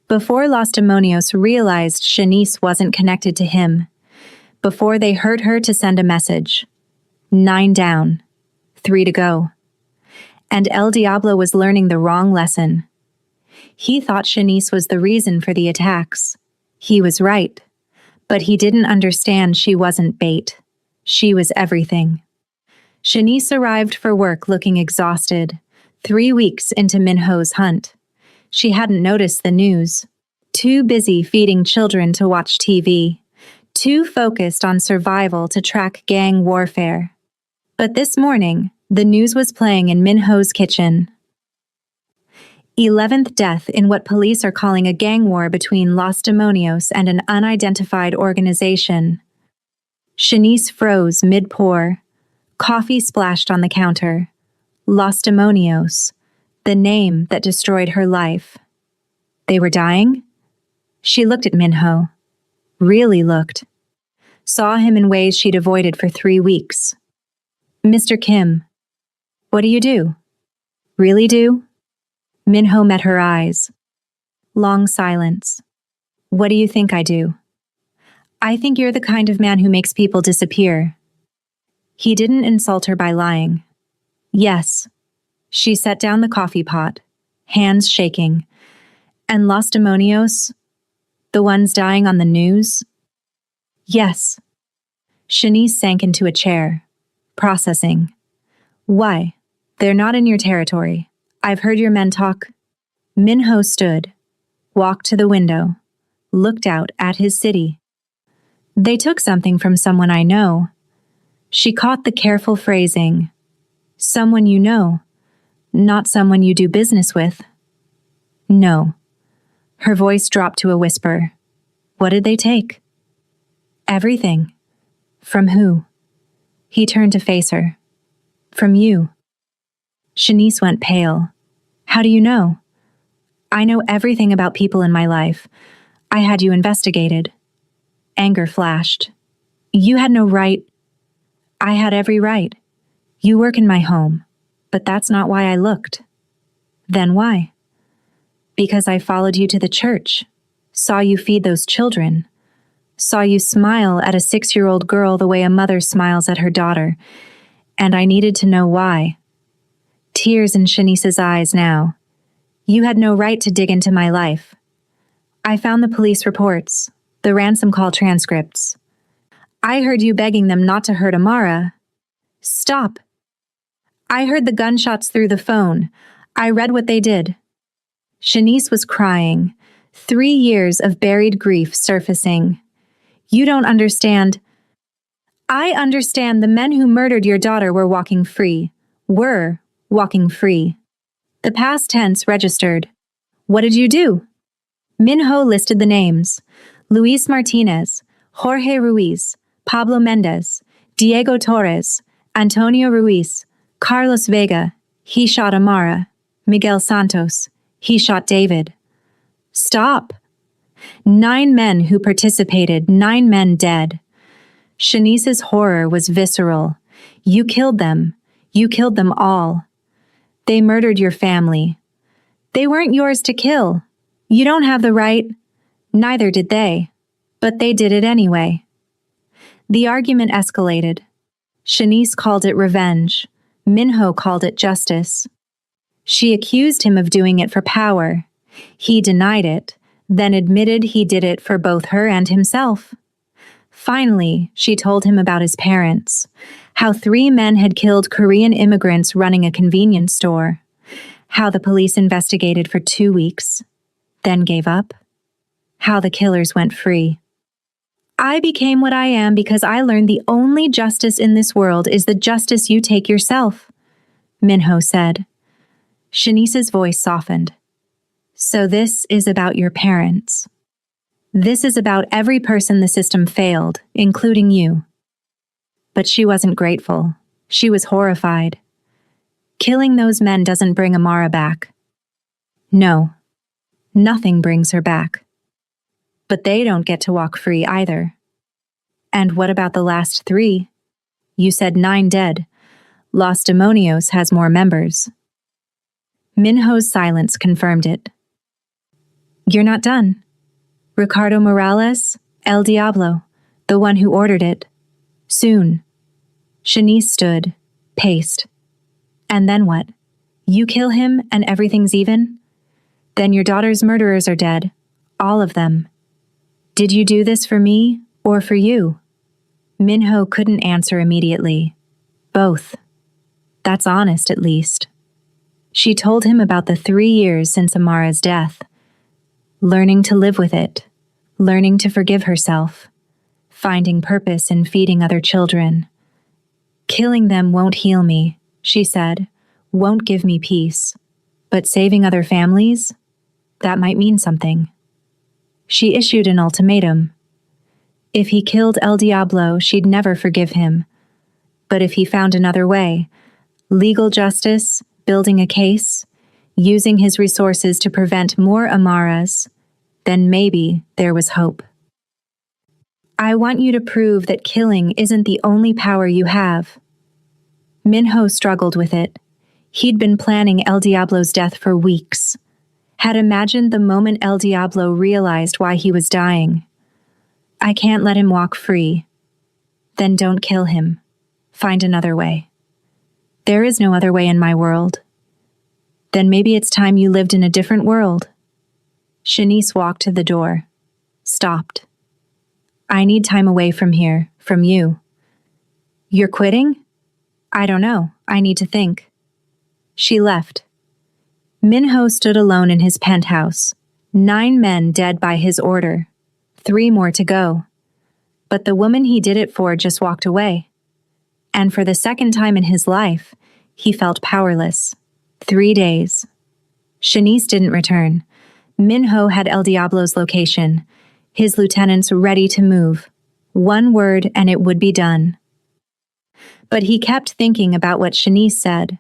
Before Los Demonios realized Shanice wasn't connected to him. Before they heard her to send a message. 9 down. 3 to go. And El Diablo was learning the wrong lesson. He thought Shanice was the reason for the attacks. He was right. But he didn't understand she wasn't bait. She was everything. Shanice arrived for work looking exhausted, 3 weeks into Minho's hunt. She hadn't noticed the news. Too busy feeding children to watch TV. Too focused on survival to track gang warfare. But this morning, the news was playing in Minho's kitchen. 11th death in what police are calling a gang war between Los Demonios and an unidentified organization. Shanice froze mid-pour. Coffee splashed on the counter. Los Demonios, the name that destroyed her life. They were dying? She looked at Minho. Really looked. Saw him in ways she'd avoided for 3 weeks. Mr. Kim, what do you do? Really do? Minho met her eyes. Long silence. What do you think I do? I think you're the kind of man who makes people disappear. He didn't insult her by lying. Yes. She set down the coffee pot, hands shaking. And Los Demonios? The ones dying on the news? Yes. Shanice sank into a chair, processing. Why? They're not in your territory. I've heard your men talk. Minho stood, walked to the window, looked out at his city. They took something from someone I know. She caught the careful phrasing. Someone you know, not someone you do business with. No. Her voice dropped to a whisper. What did they take? Everything. From who? He turned to face her. From you. Shanice went pale. How do you know? I know everything about people in my life. I had you investigated. Anger flashed. You had no right. I had every right. You work in my home, but that's not why I looked. Then why? Because I followed you to the church, saw you feed those children, saw you smile at a 6-year-old girl the way a mother smiles at her daughter, and I needed to know why. Tears in Shanice's eyes now. You had no right to dig into my life. I found the police reports, the ransom call transcripts. I heard you begging them not to hurt Amara. Stop. I heard the gunshots through the phone. I read what they did. Shanice was crying, 3 years of buried grief surfacing. You don't understand. I understand the men who murdered your daughter were walking free. Were walking free. The past tense registered. What did you do? Minho listed the names. Luis Martinez, Jorge Ruiz, Pablo Mendez, Diego Torres, Antonio Ruiz, Carlos Vega, he shot Amara, Miguel Santos, he shot David. Stop. 9 men who participated, 9 men dead. Shanice's horror was visceral. You killed them. You killed them all. They murdered your family. They weren't yours to kill. You don't have the right. Neither did they. But they did it anyway. The argument escalated. Shanice called it revenge. Minho called it justice. She accused him of doing it for power. He denied it, then admitted he did it for both her and himself. Finally, she told him about his parents, how 3 men had killed Korean immigrants running a convenience store, how the police investigated for 2 weeks, then gave up, how the killers went free. I became what I am because I learned the only justice in this world is the justice you take yourself, Minho said. Shanice's voice softened. So this is about your parents. This is about every person the system failed, including you. But she wasn't grateful. She was horrified. Killing those men doesn't bring Amara back. No, nothing brings her back. But they don't get to walk free either. And what about the last 3? You said 9 dead. Los Demonios has more members. Minho's silence confirmed it. You're not done. Ricardo Morales, El Diablo, the one who ordered it. Soon. Shanice stood, paced. And then what? You kill him and everything's even? Then your daughter's murderers are dead. All of them. Did you do this for me or for you? Minho couldn't answer immediately. Both. That's honest, at least. She told him about the 3 years since Amara's death. Learning to live with it. Learning to forgive herself. Finding purpose in feeding other children. Killing them won't heal me, she said. Won't give me peace. But saving other families? That might mean something. She issued an ultimatum. If he killed El Diablo, she'd never forgive him. But if he found another way, legal justice, building a case, using his resources to prevent more Amaras, then maybe there was hope. I want you to prove that killing isn't the only power you have. Minho struggled with it. He'd been planning El Diablo's death for weeks. Had imagined the moment El Diablo realized why he was dying. I can't let him walk free. Then don't kill him. Find another way. There is no other way in my world. Then maybe it's time you lived in a different world. Shanice walked to the door, stopped. I need time away from here, from you. You're quitting? I don't know. I need to think. She left. Minho stood alone in his penthouse. 9 men dead by his order. 3 more to go. But the woman he did it for just walked away. And for the second time in his life, he felt powerless. 3 days. Shanice didn't return. Minho had El Diablo's location. His lieutenants ready to move. 1 word and it would be done. But he kept thinking about what Shanice said.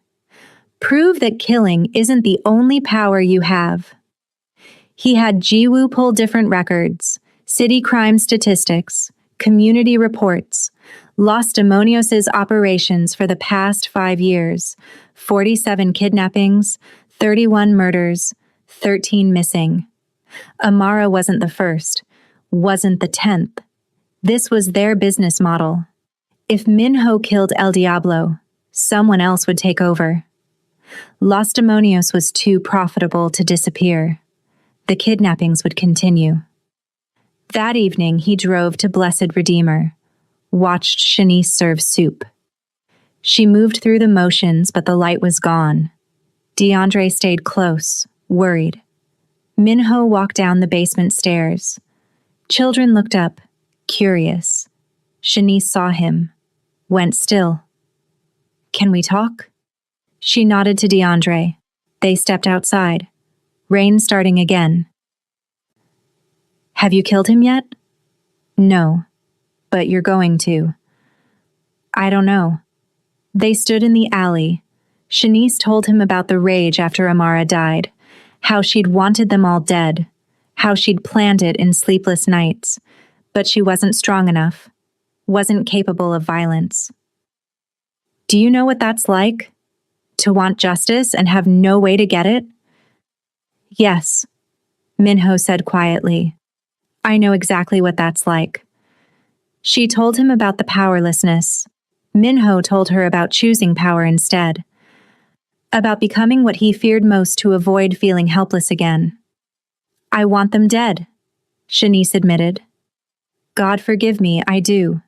Prove that killing isn't the only power you have. He had Jiwoo pull different records, city crime statistics, community reports, Los Demonios' operations for the past 5 years, 47 kidnappings, 31 murders, 13 missing. Amara wasn't the first, wasn't the 10th. This was their business model. If Minho killed El Diablo, someone else would take over. Los Demonios was too profitable to disappear. The kidnappings would continue. That evening, he drove to Blessed Redeemer, watched Shanice serve soup. She moved through the motions, but the light was gone. DeAndre stayed close, worried. Minho walked down the basement stairs. Children looked up, curious. Shanice saw him, went still. Can we talk? She nodded to DeAndre. They stepped outside. Rain starting again. Have you killed him yet? No, but you're going to. I don't know. They stood in the alley. Shanice told him about the rage after Amara died, how she'd wanted them all dead, how she'd planned it in sleepless nights, but she wasn't strong enough, wasn't capable of violence. Do you know what that's like? To want justice and have no way to get it? Yes, Minho said quietly. I know exactly what that's like. She told him about the powerlessness. Minho told her about choosing power instead. About becoming what he feared most to avoid feeling helpless again. I want them dead, Shanice admitted. God forgive me, I do.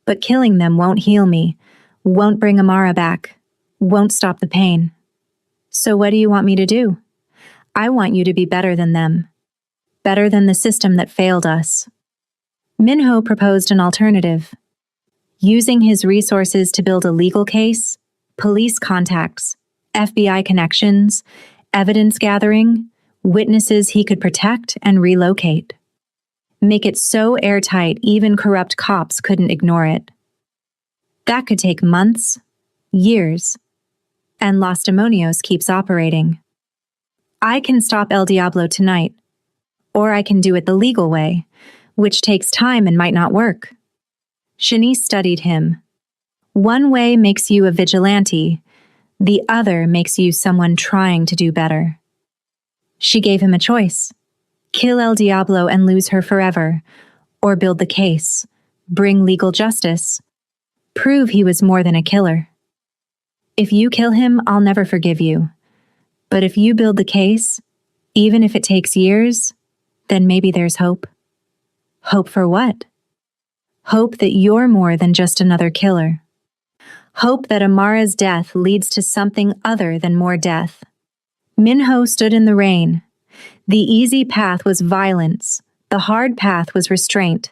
But killing them won't heal me, won't bring Amara back, won't stop the pain. So what do you want me to do? I want you to be better than them. Better than the system that failed us. Minho proposed an alternative. Using his resources to build a legal case, police contacts, FBI connections, evidence gathering, witnesses he could protect and relocate. Make it so airtight even corrupt cops couldn't ignore it. That could take months, years, and Los Demonios keeps operating. I can stop El Diablo tonight, or I can do it the legal way, which takes time and might not work. Shanice studied him. One way makes you a vigilante, the other makes you someone trying to do better. She gave him a choice. Kill El Diablo and lose her forever, or build the case, bring legal justice, prove he was more than a killer. If you kill him, I'll never forgive you. But if you build the case, even if it takes years, then maybe there's hope. Hope for what? Hope that you're more than just another killer. Hope that Amara's death leads to something other than more death. Minho stood in the rain. The easy path was violence. The hard path was restraint.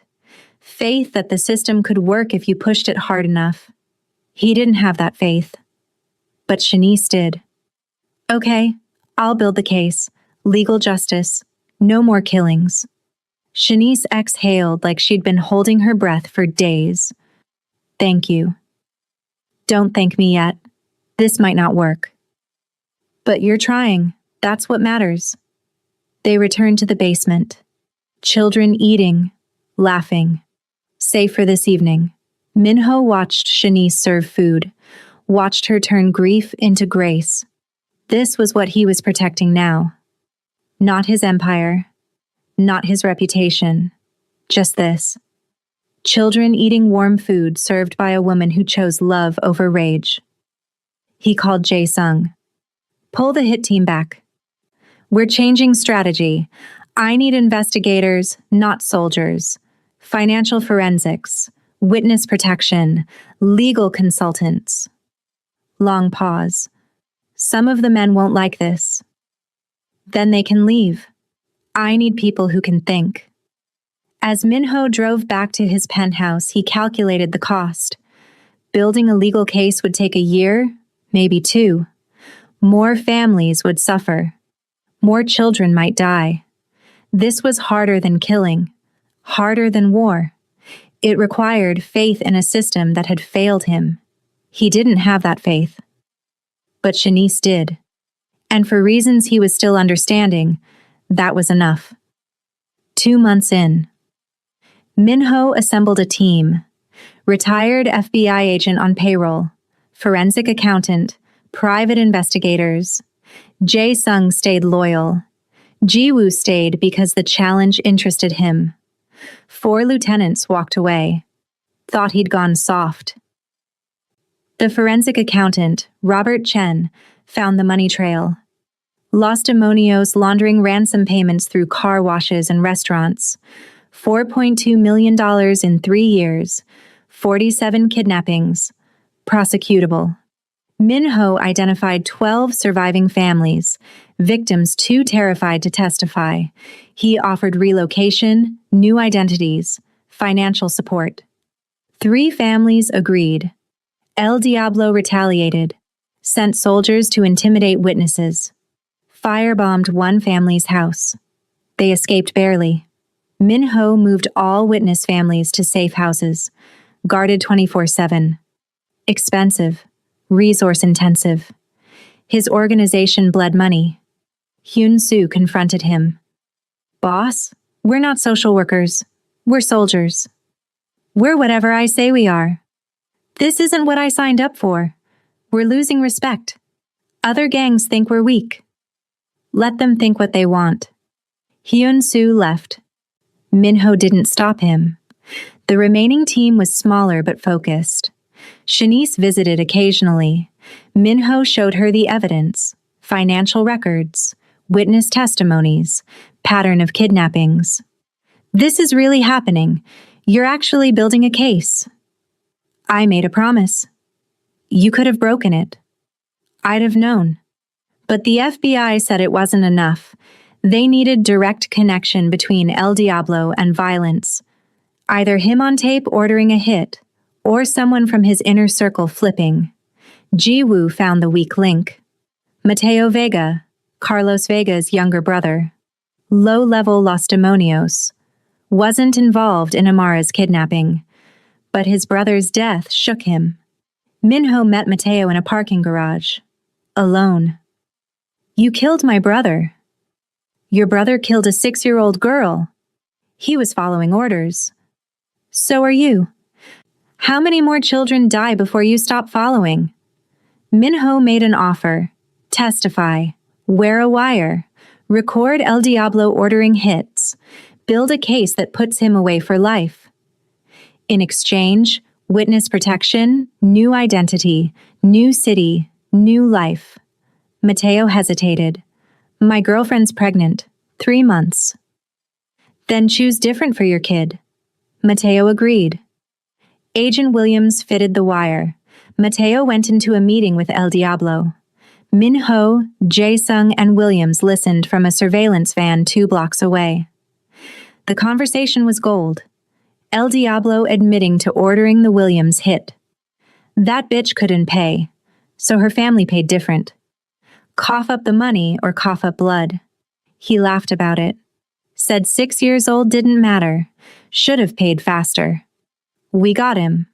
Faith that the system could work if you pushed it hard enough. He didn't have that faith. But Shanice did. Okay, I'll build the case. Legal justice. No more killings. Shanice exhaled like she'd been holding her breath for days. Thank you. Don't thank me yet. This might not work. But you're trying. That's what matters. They returned to the basement. Children eating, laughing. Safe for this evening. Minho watched Shanice serve food, watched her turn grief into grace. This was what he was protecting now. Not his empire, not his reputation, just this. Children eating warm food served by a woman who chose love over rage. He called Jae-sung. Pull the hit team back. We're changing strategy. I need investigators, not soldiers. Financial forensics, witness protection, legal consultants. Long pause. Some of the men won't like this. Then they can leave. I need people who can think. As Min-ho drove back to his penthouse, he calculated the cost. Building a legal case would take a year, maybe 2. More families would suffer. More children might die. This was harder than killing, harder than war. It required faith in a system that had failed him. He didn't have that faith. But Shanice did. And for reasons he was still understanding, that was enough. 2 months in, Min-ho assembled a team. Retired FBI agent on payroll, forensic accountant, private investigators. Jae-sung stayed loyal. Ji-woo stayed because the challenge interested him. 4 lieutenants walked away. Thought he'd gone soft. The forensic accountant, Robert Chen, found the money trail. Los Demonios laundering ransom payments through car washes and restaurants. $4.2 million in 3 years. 47 kidnappings. Prosecutable. Min-ho identified 12 surviving families, victims too terrified to testify. He offered relocation, new identities, financial support. 3 families agreed. El Diablo retaliated, sent soldiers to intimidate witnesses. Firebombed one family's house. They escaped barely. Min-ho moved all witness families to safe houses, guarded 24/7. Expensive. Resource-intensive. His organization bled money. Hyun-soo confronted him. Boss, we're not social workers. We're soldiers. We're whatever I say we are. This isn't what I signed up for. We're losing respect. Other gangs think we're weak. Let them think what they want. Hyun-soo left. Min-ho didn't stop him. The remaining team was smaller but focused. Shanice visited occasionally. Min-ho showed her the evidence, financial records, witness testimonies, pattern of kidnappings. This is really happening. You're actually building a case. I made a promise. You could have broken it. I'd have known. But the FBI said it wasn't enough. They needed direct connection between El Diablo and violence. Either him on tape ordering a hit, or someone from his inner circle flipping. Ji-woo found the weak link. Mateo Vega, Carlos Vega's younger brother. Low-level Los Demonios. Wasn't involved in Amara's kidnapping. But his brother's death shook him. Min-ho met Mateo in a parking garage. Alone. You killed my brother. Your brother killed a 6-year-old girl. He was following orders. So are you. How many more children die before you stop following? Min-ho made an offer. Testify. Wear a wire. Record El Diablo ordering hits. Build a case that puts him away for life. In exchange, witness protection, new identity, new city, new life. Mateo hesitated. My girlfriend's pregnant. 3 months. Then choose different for your kid. Mateo agreed. Agent Williams fitted the wire. Mateo went into a meeting with El Diablo. Min-ho, Jae-sung, and Williams listened from a surveillance van 2 blocks away. The conversation was gold. El Diablo admitting to ordering the Williams hit. That bitch couldn't pay, so her family paid different. Cough up the money or cough up blood. He laughed about it. Said 6 years old didn't matter. Should have paid faster. We got him,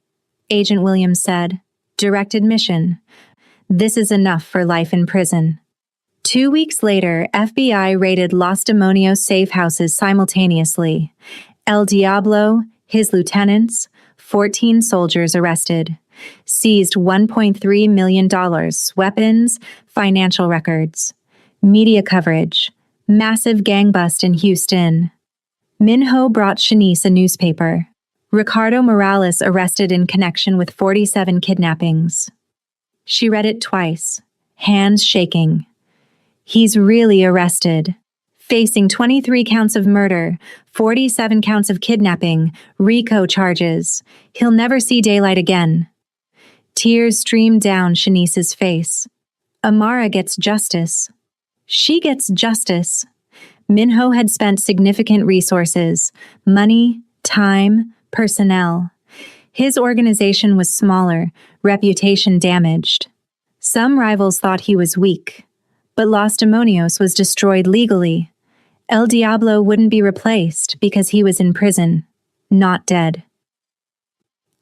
Agent Williams said. Direct admission. This is enough for life in prison. 2 weeks later, FBI raided Los Demonios safe houses simultaneously. El Diablo, his lieutenants, 14 soldiers arrested. Seized $1.3 million, weapons, financial records. Media coverage. Massive gang bust in Houston. Min-ho brought Shanice a newspaper. Ricardo Morales arrested in connection with 47 kidnappings. She read it twice, hands shaking. He's really arrested. Facing 23 counts of murder, 47 counts of kidnapping, RICO charges. He'll never see daylight again. Tears streamed down Shanice's face. Amara gets justice. She gets justice. Minho had spent significant resources, money, time, personnel. His organization was smaller, reputation damaged. Some rivals thought he was weak, but Los Demonios was destroyed legally. El Diablo wouldn't be replaced because he was in prison, not dead.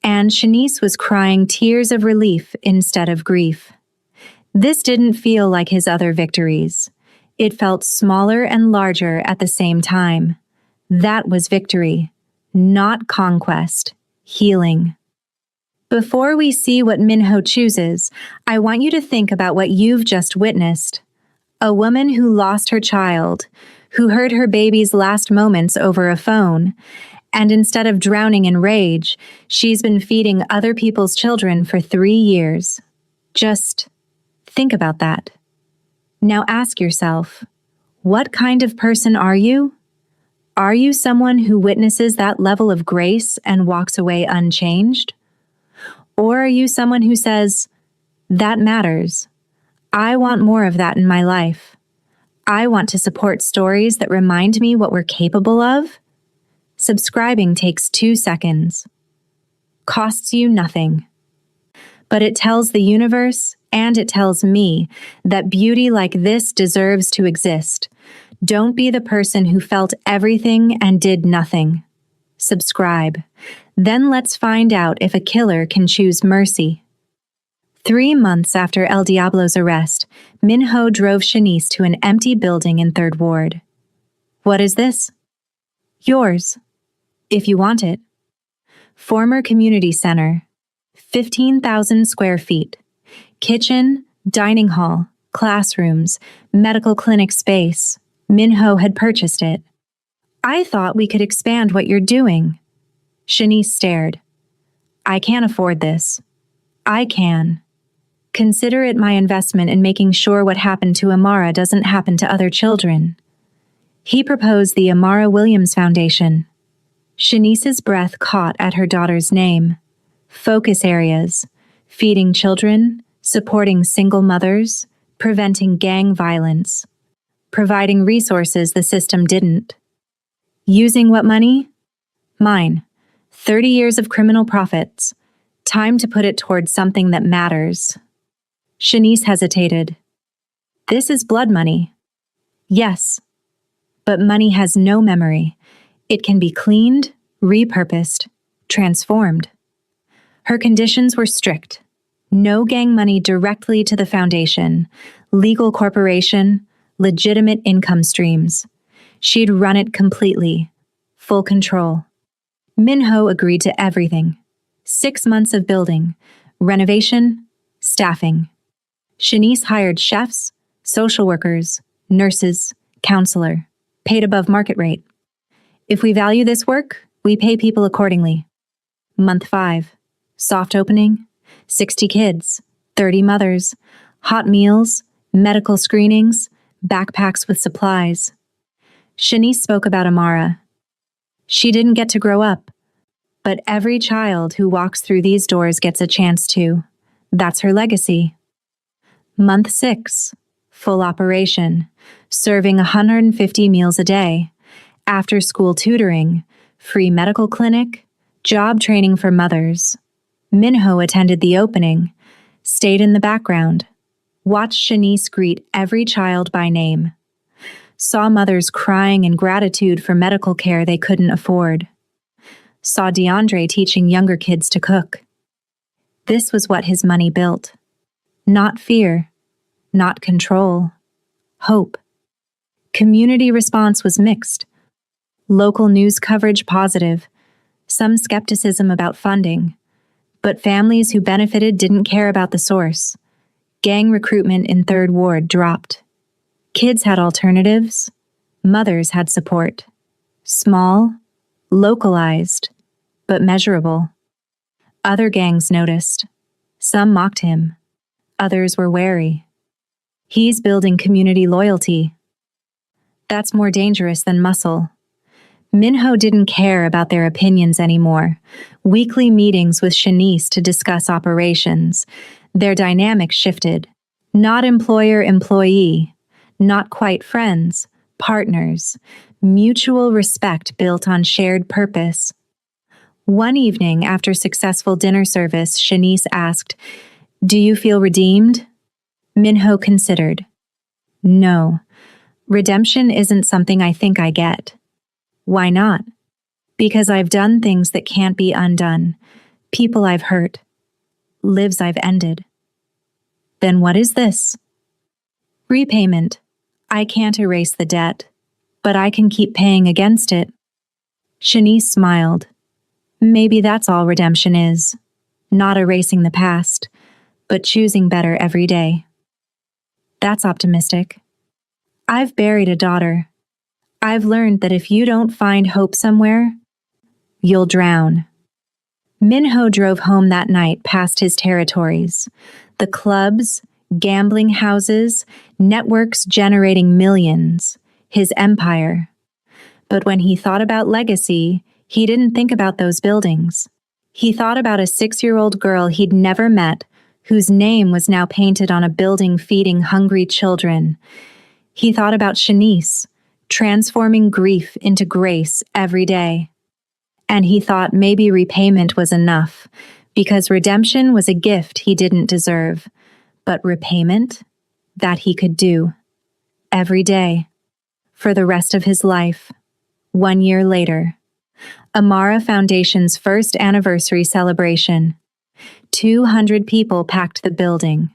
And Shanice was crying tears of relief instead of grief. This didn't feel like his other victories. It felt smaller and larger at the same time. That was victory, not conquest, healing. Before we see what Minho chooses, I want you to think about what you've just witnessed. A woman who lost her child, who heard her baby's last moments over a phone, and instead of drowning in rage, she's been feeding other people's children for 3 years. Just think about that. Now ask yourself, what kind of person are you? Are you someone who witnesses that level of grace and walks away unchanged? Or are you someone who says, that matters. I want more of that in my life. I want to support stories that remind me what we're capable of. Subscribing takes 2 seconds. Costs you nothing. But it tells the universe, and it tells me, that beauty like this deserves to exist. Don't be the person who felt everything and did nothing. Subscribe. Then let's find out if a killer can choose mercy. 3 months after El Diablo's arrest, Minho drove Shanice to an empty building in 3rd Ward. What is this? Yours, if you want it. Former community center, 15,000 square feet. Kitchen, dining hall, classrooms, medical clinic space. Minho had purchased it. I thought we could expand what you're doing. Shanice stared. I can't afford this. I can. Consider it my investment in making sure what happened to Amara doesn't happen to other children. He proposed the Amara Williams Foundation. Shanice's breath caught at her daughter's name. Focus areas: feeding children, supporting single mothers, preventing gang violence, providing resources the system didn't. Using what money? Mine. 30 years of criminal profits. Time to put it towards something that matters. Shanice hesitated. This is blood money. Yes. But money has no memory. It can be cleaned, repurposed, transformed. Her conditions were strict. No gang money directly to the foundation, legal corporation, legitimate income streams. She'd run it completely. Full control. Minho agreed to everything. 6 months of building, renovation, staffing. Shanice hired chefs, social workers, nurses, counselor, paid above market rate. If we value this work, we pay people accordingly. Month 5, soft opening, 60 kids, 30 mothers, hot meals, medical screenings, backpacks with supplies. Shanice spoke about Amara. She didn't get to grow up, but every child who walks through these doors gets a chance to. That's her legacy. Month 6, full operation, serving 150 meals a day, after-school tutoring, free medical clinic, job training for mothers. Minho attended the opening, stayed in the background, watched Shanice greet every child by name, saw mothers crying in gratitude for medical care they couldn't afford, saw DeAndre teaching younger kids to cook. This was what his money built. Not fear, not control, hope. Community response was mixed. Local news coverage positive, some skepticism about funding, but families who benefited didn't care about the source. Gang recruitment in 3rd Ward dropped. Kids had alternatives. Mothers had support. Small, localized, but measurable. Other gangs noticed. Some mocked him. Others were wary. He's building community loyalty. That's more dangerous than muscle. Minho didn't care about their opinions anymore. Weekly meetings with Shanice to discuss operations. Their dynamic shifted. Not employer-employee. Not quite friends. Partners. Mutual respect built on shared purpose. One evening after successful dinner service, Shanice asked, "Do you feel redeemed?" Minho considered. "No. Redemption isn't something I think I get." "Why not?" "Because I've done things that can't be undone. People I've hurt. Lives I've ended." "Then what is this?" "Repayment. I can't erase the debt, but I can keep paying against it." Shanice smiled. "Maybe that's all redemption is. Not erasing the past, but choosing better every day." "That's optimistic." "I've buried a daughter. I've learned that if you don't find hope somewhere, you'll drown." Minho drove home that night past his territories. The clubs, gambling houses, networks generating millions. His empire. But when he thought about legacy, he didn't think about those buildings. He thought about a 6-year-old girl he'd never met, whose name was now painted on a building feeding hungry children. He thought about Shanice, transforming grief into grace every day. And he thought maybe repayment was enough, because redemption was a gift he didn't deserve, but repayment, that he could do. Every day. For the rest of his life. 1 year later. Amara Foundation's first anniversary celebration. 200 people packed the building.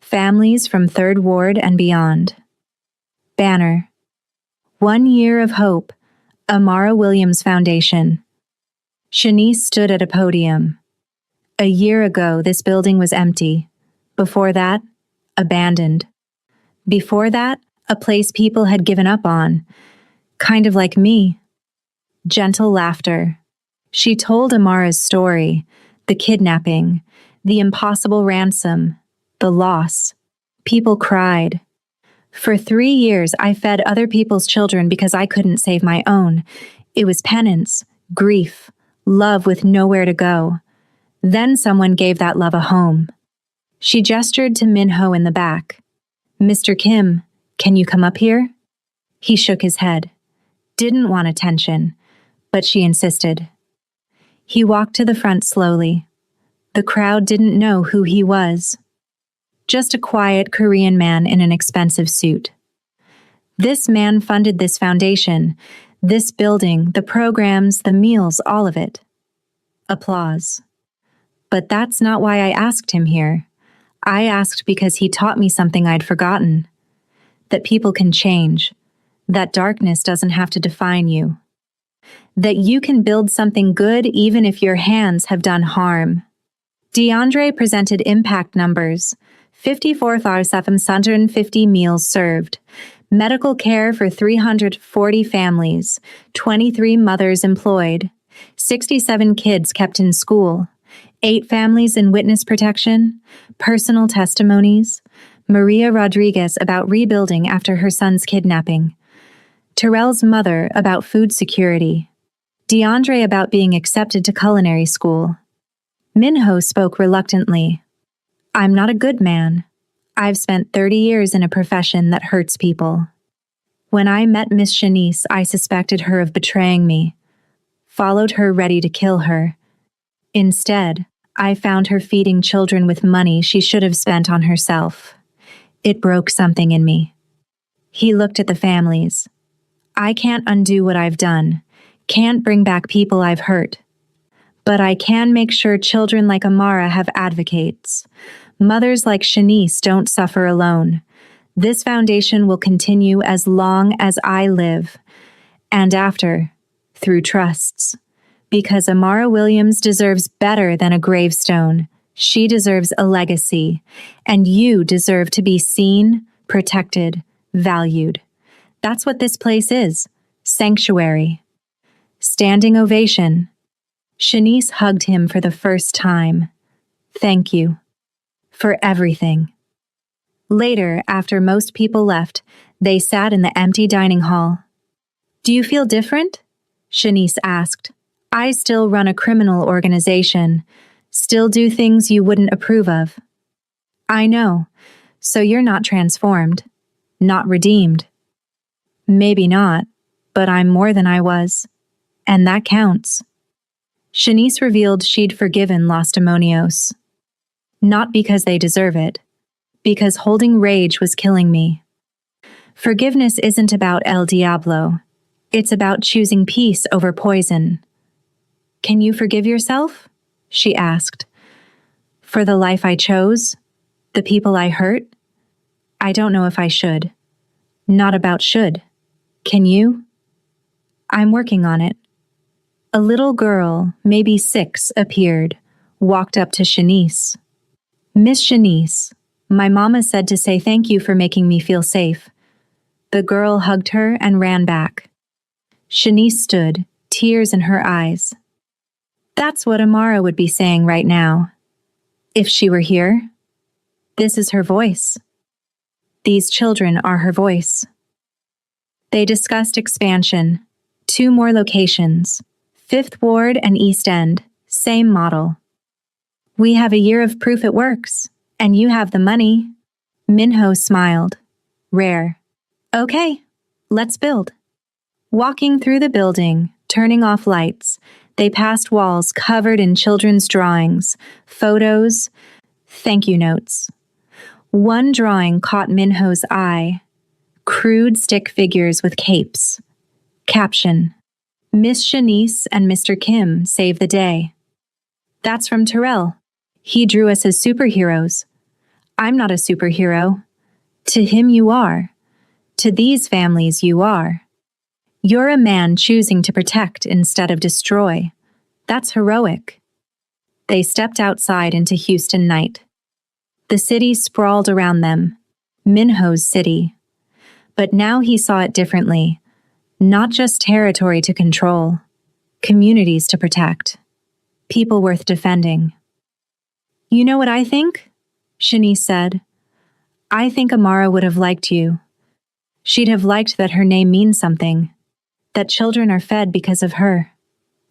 Families from 3rd Ward and beyond. Banner. 1 year of hope. Amara Williams Foundation. Shanice stood at a podium. A year ago, this building was empty. Before that, abandoned. Before that, a place people had given up on. Kind of like me. Gentle laughter. She told Amara's story, the kidnapping, the impossible ransom, the loss. People cried. For 3 years, I fed other people's children because I couldn't save my own. It was penance, grief, love with nowhere to go. Then someone gave that love a home. She gestured to Minho in the back. "Mr. Kim, can you come up here?" He shook his head. Didn't want attention, but she insisted. He walked to the front slowly. The crowd didn't know who he was. Just a quiet Korean man in an expensive suit. This man funded this foundation, this building, the programs, the meals, all of it. Applause. But that's not why I asked him here. I asked because he taught me something I'd forgotten. That people can change. That darkness doesn't have to define you. That you can build something good even if your hands have done harm. DeAndre presented impact numbers. 54,750 meals served. Medical care for 340 families. 23 mothers employed. 67 kids kept in school. 8 families in witness protection. Personal testimonies. Maria Rodriguez about rebuilding after her son's kidnapping. Terrell's mother about food security. DeAndre about being accepted to culinary school. Minho spoke reluctantly. I'm not a good man. I've spent 30 years in a profession that hurts people. When I met Miss Shanice, I suspected her of betraying me. Followed her ready to kill her. Instead, I found her feeding children with money she should have spent on herself. It broke something in me. He looked at the families. I can't undo what I've done, can't bring back people I've hurt. But I can make sure children like Amara have advocates. Mothers like Shanice don't suffer alone. This foundation will continue as long as I live. And after, through trusts. Because Amara Williams deserves better than a gravestone. She deserves a legacy. And you deserve to be seen, protected, valued. That's what this place is. Sanctuary. Standing ovation. Shanice hugged him for the first time. Thank you. For everything. Later, after most people left, they sat in the empty dining hall. Do you feel different? Shanice asked. I still run a criminal organization, still do things you wouldn't approve of. I know, so you're not transformed, not redeemed. Maybe not, but I'm more than I was, and that counts. Shanice revealed she'd forgiven Los Demonios. Not because they deserve it, because holding rage was killing me. Forgiveness isn't about El Diablo. It's about choosing peace over poison. Can you forgive yourself? She asked. For the life I chose? The people I hurt? I don't know if I should. Not about should. Can you? I'm working on it. A little girl, maybe 6, appeared, walked up to Shanice. Miss Shanice, my mama said to say thank you for making me feel safe. The girl hugged her and ran back. Shanice stood, tears in her eyes. That's what Amara would be saying right now. If she were here. This is her voice. These children are her voice. They discussed expansion. 2 more locations. 5th Ward and East End. Same model. We have a year of proof it works, and you have the money. Minho smiled. Rare. Okay, let's build. Walking through the building, turning off lights, they passed walls covered in children's drawings, photos, thank you notes. One drawing caught Minho's eye. Crude stick figures with capes. Caption: Miss Shanice and Mr. Kim save the day. That's from Terrell. He drew us as superheroes. I'm not a superhero. To him you are. To these families you are. You're a man choosing to protect instead of destroy. That's heroic. They stepped outside into Houston night. The city sprawled around them. Minho's city. But now he saw it differently. Not just territory to control. Communities to protect. People worth defending. You know what I think? Shanice said. I think Amara would have liked you. She'd have liked that her name means something. That children are fed because of her.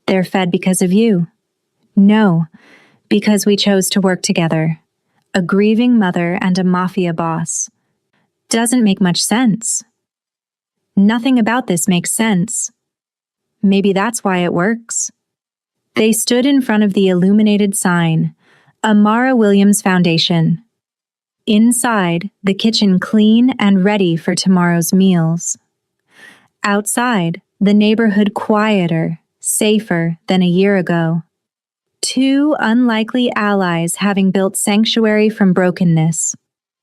They're fed because of you. No, because we chose to work together. A grieving mother and a mafia boss. Doesn't make much sense. Nothing about this makes sense. Maybe that's why it works. They stood in front of the illuminated sign, Amara Williams Foundation. Inside, the kitchen clean and ready for tomorrow's meals. Outside, the neighborhood quieter, safer than a year ago. 2 unlikely allies having built sanctuary from brokenness.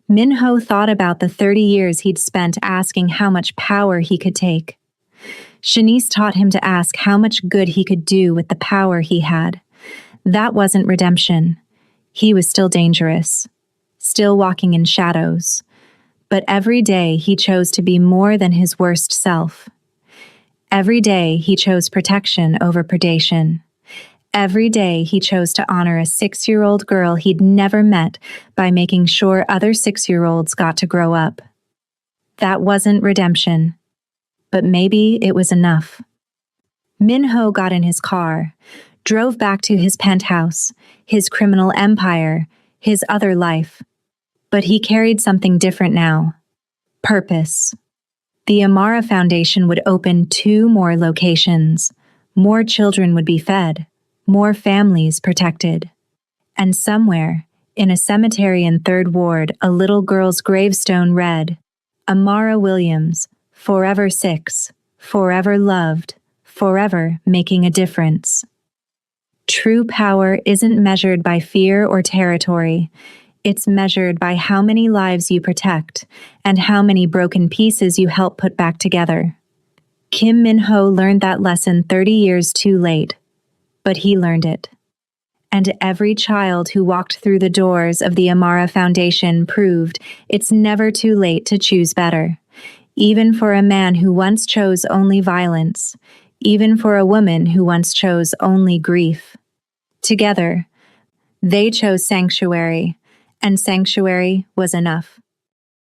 Minho thought about the 30 years he'd spent asking how much power he could take. Shanice taught him to ask how much good he could do with the power he had. That wasn't redemption. He was still dangerous, still walking in shadows. But every day he chose to be more than his worst self. Every day he chose protection over predation. Every day he chose to honor a 6-year-old girl he'd never met by making sure other 6-year-olds got to grow up. That wasn't redemption, but maybe it was enough. Minho got in his car, drove back to his penthouse, his criminal empire, his other life. But he carried something different now. Purpose. The Amara Foundation would open 2 more locations. More children would be fed. More families protected. And somewhere, in a cemetery in 3rd Ward, a little girl's gravestone read, Amara Williams, forever 6, forever loved, forever making a difference. True power isn't measured by fear or territory. It's measured by how many lives you protect and how many broken pieces you help put back together. Kim Minho learned that lesson 30 years too late, but he learned it. And every child who walked through the doors of the Amara Foundation proved it's never too late to choose better. Even for a man who once chose only violence, even for a woman who once chose only grief. Together, they chose sanctuary, and sanctuary was enough.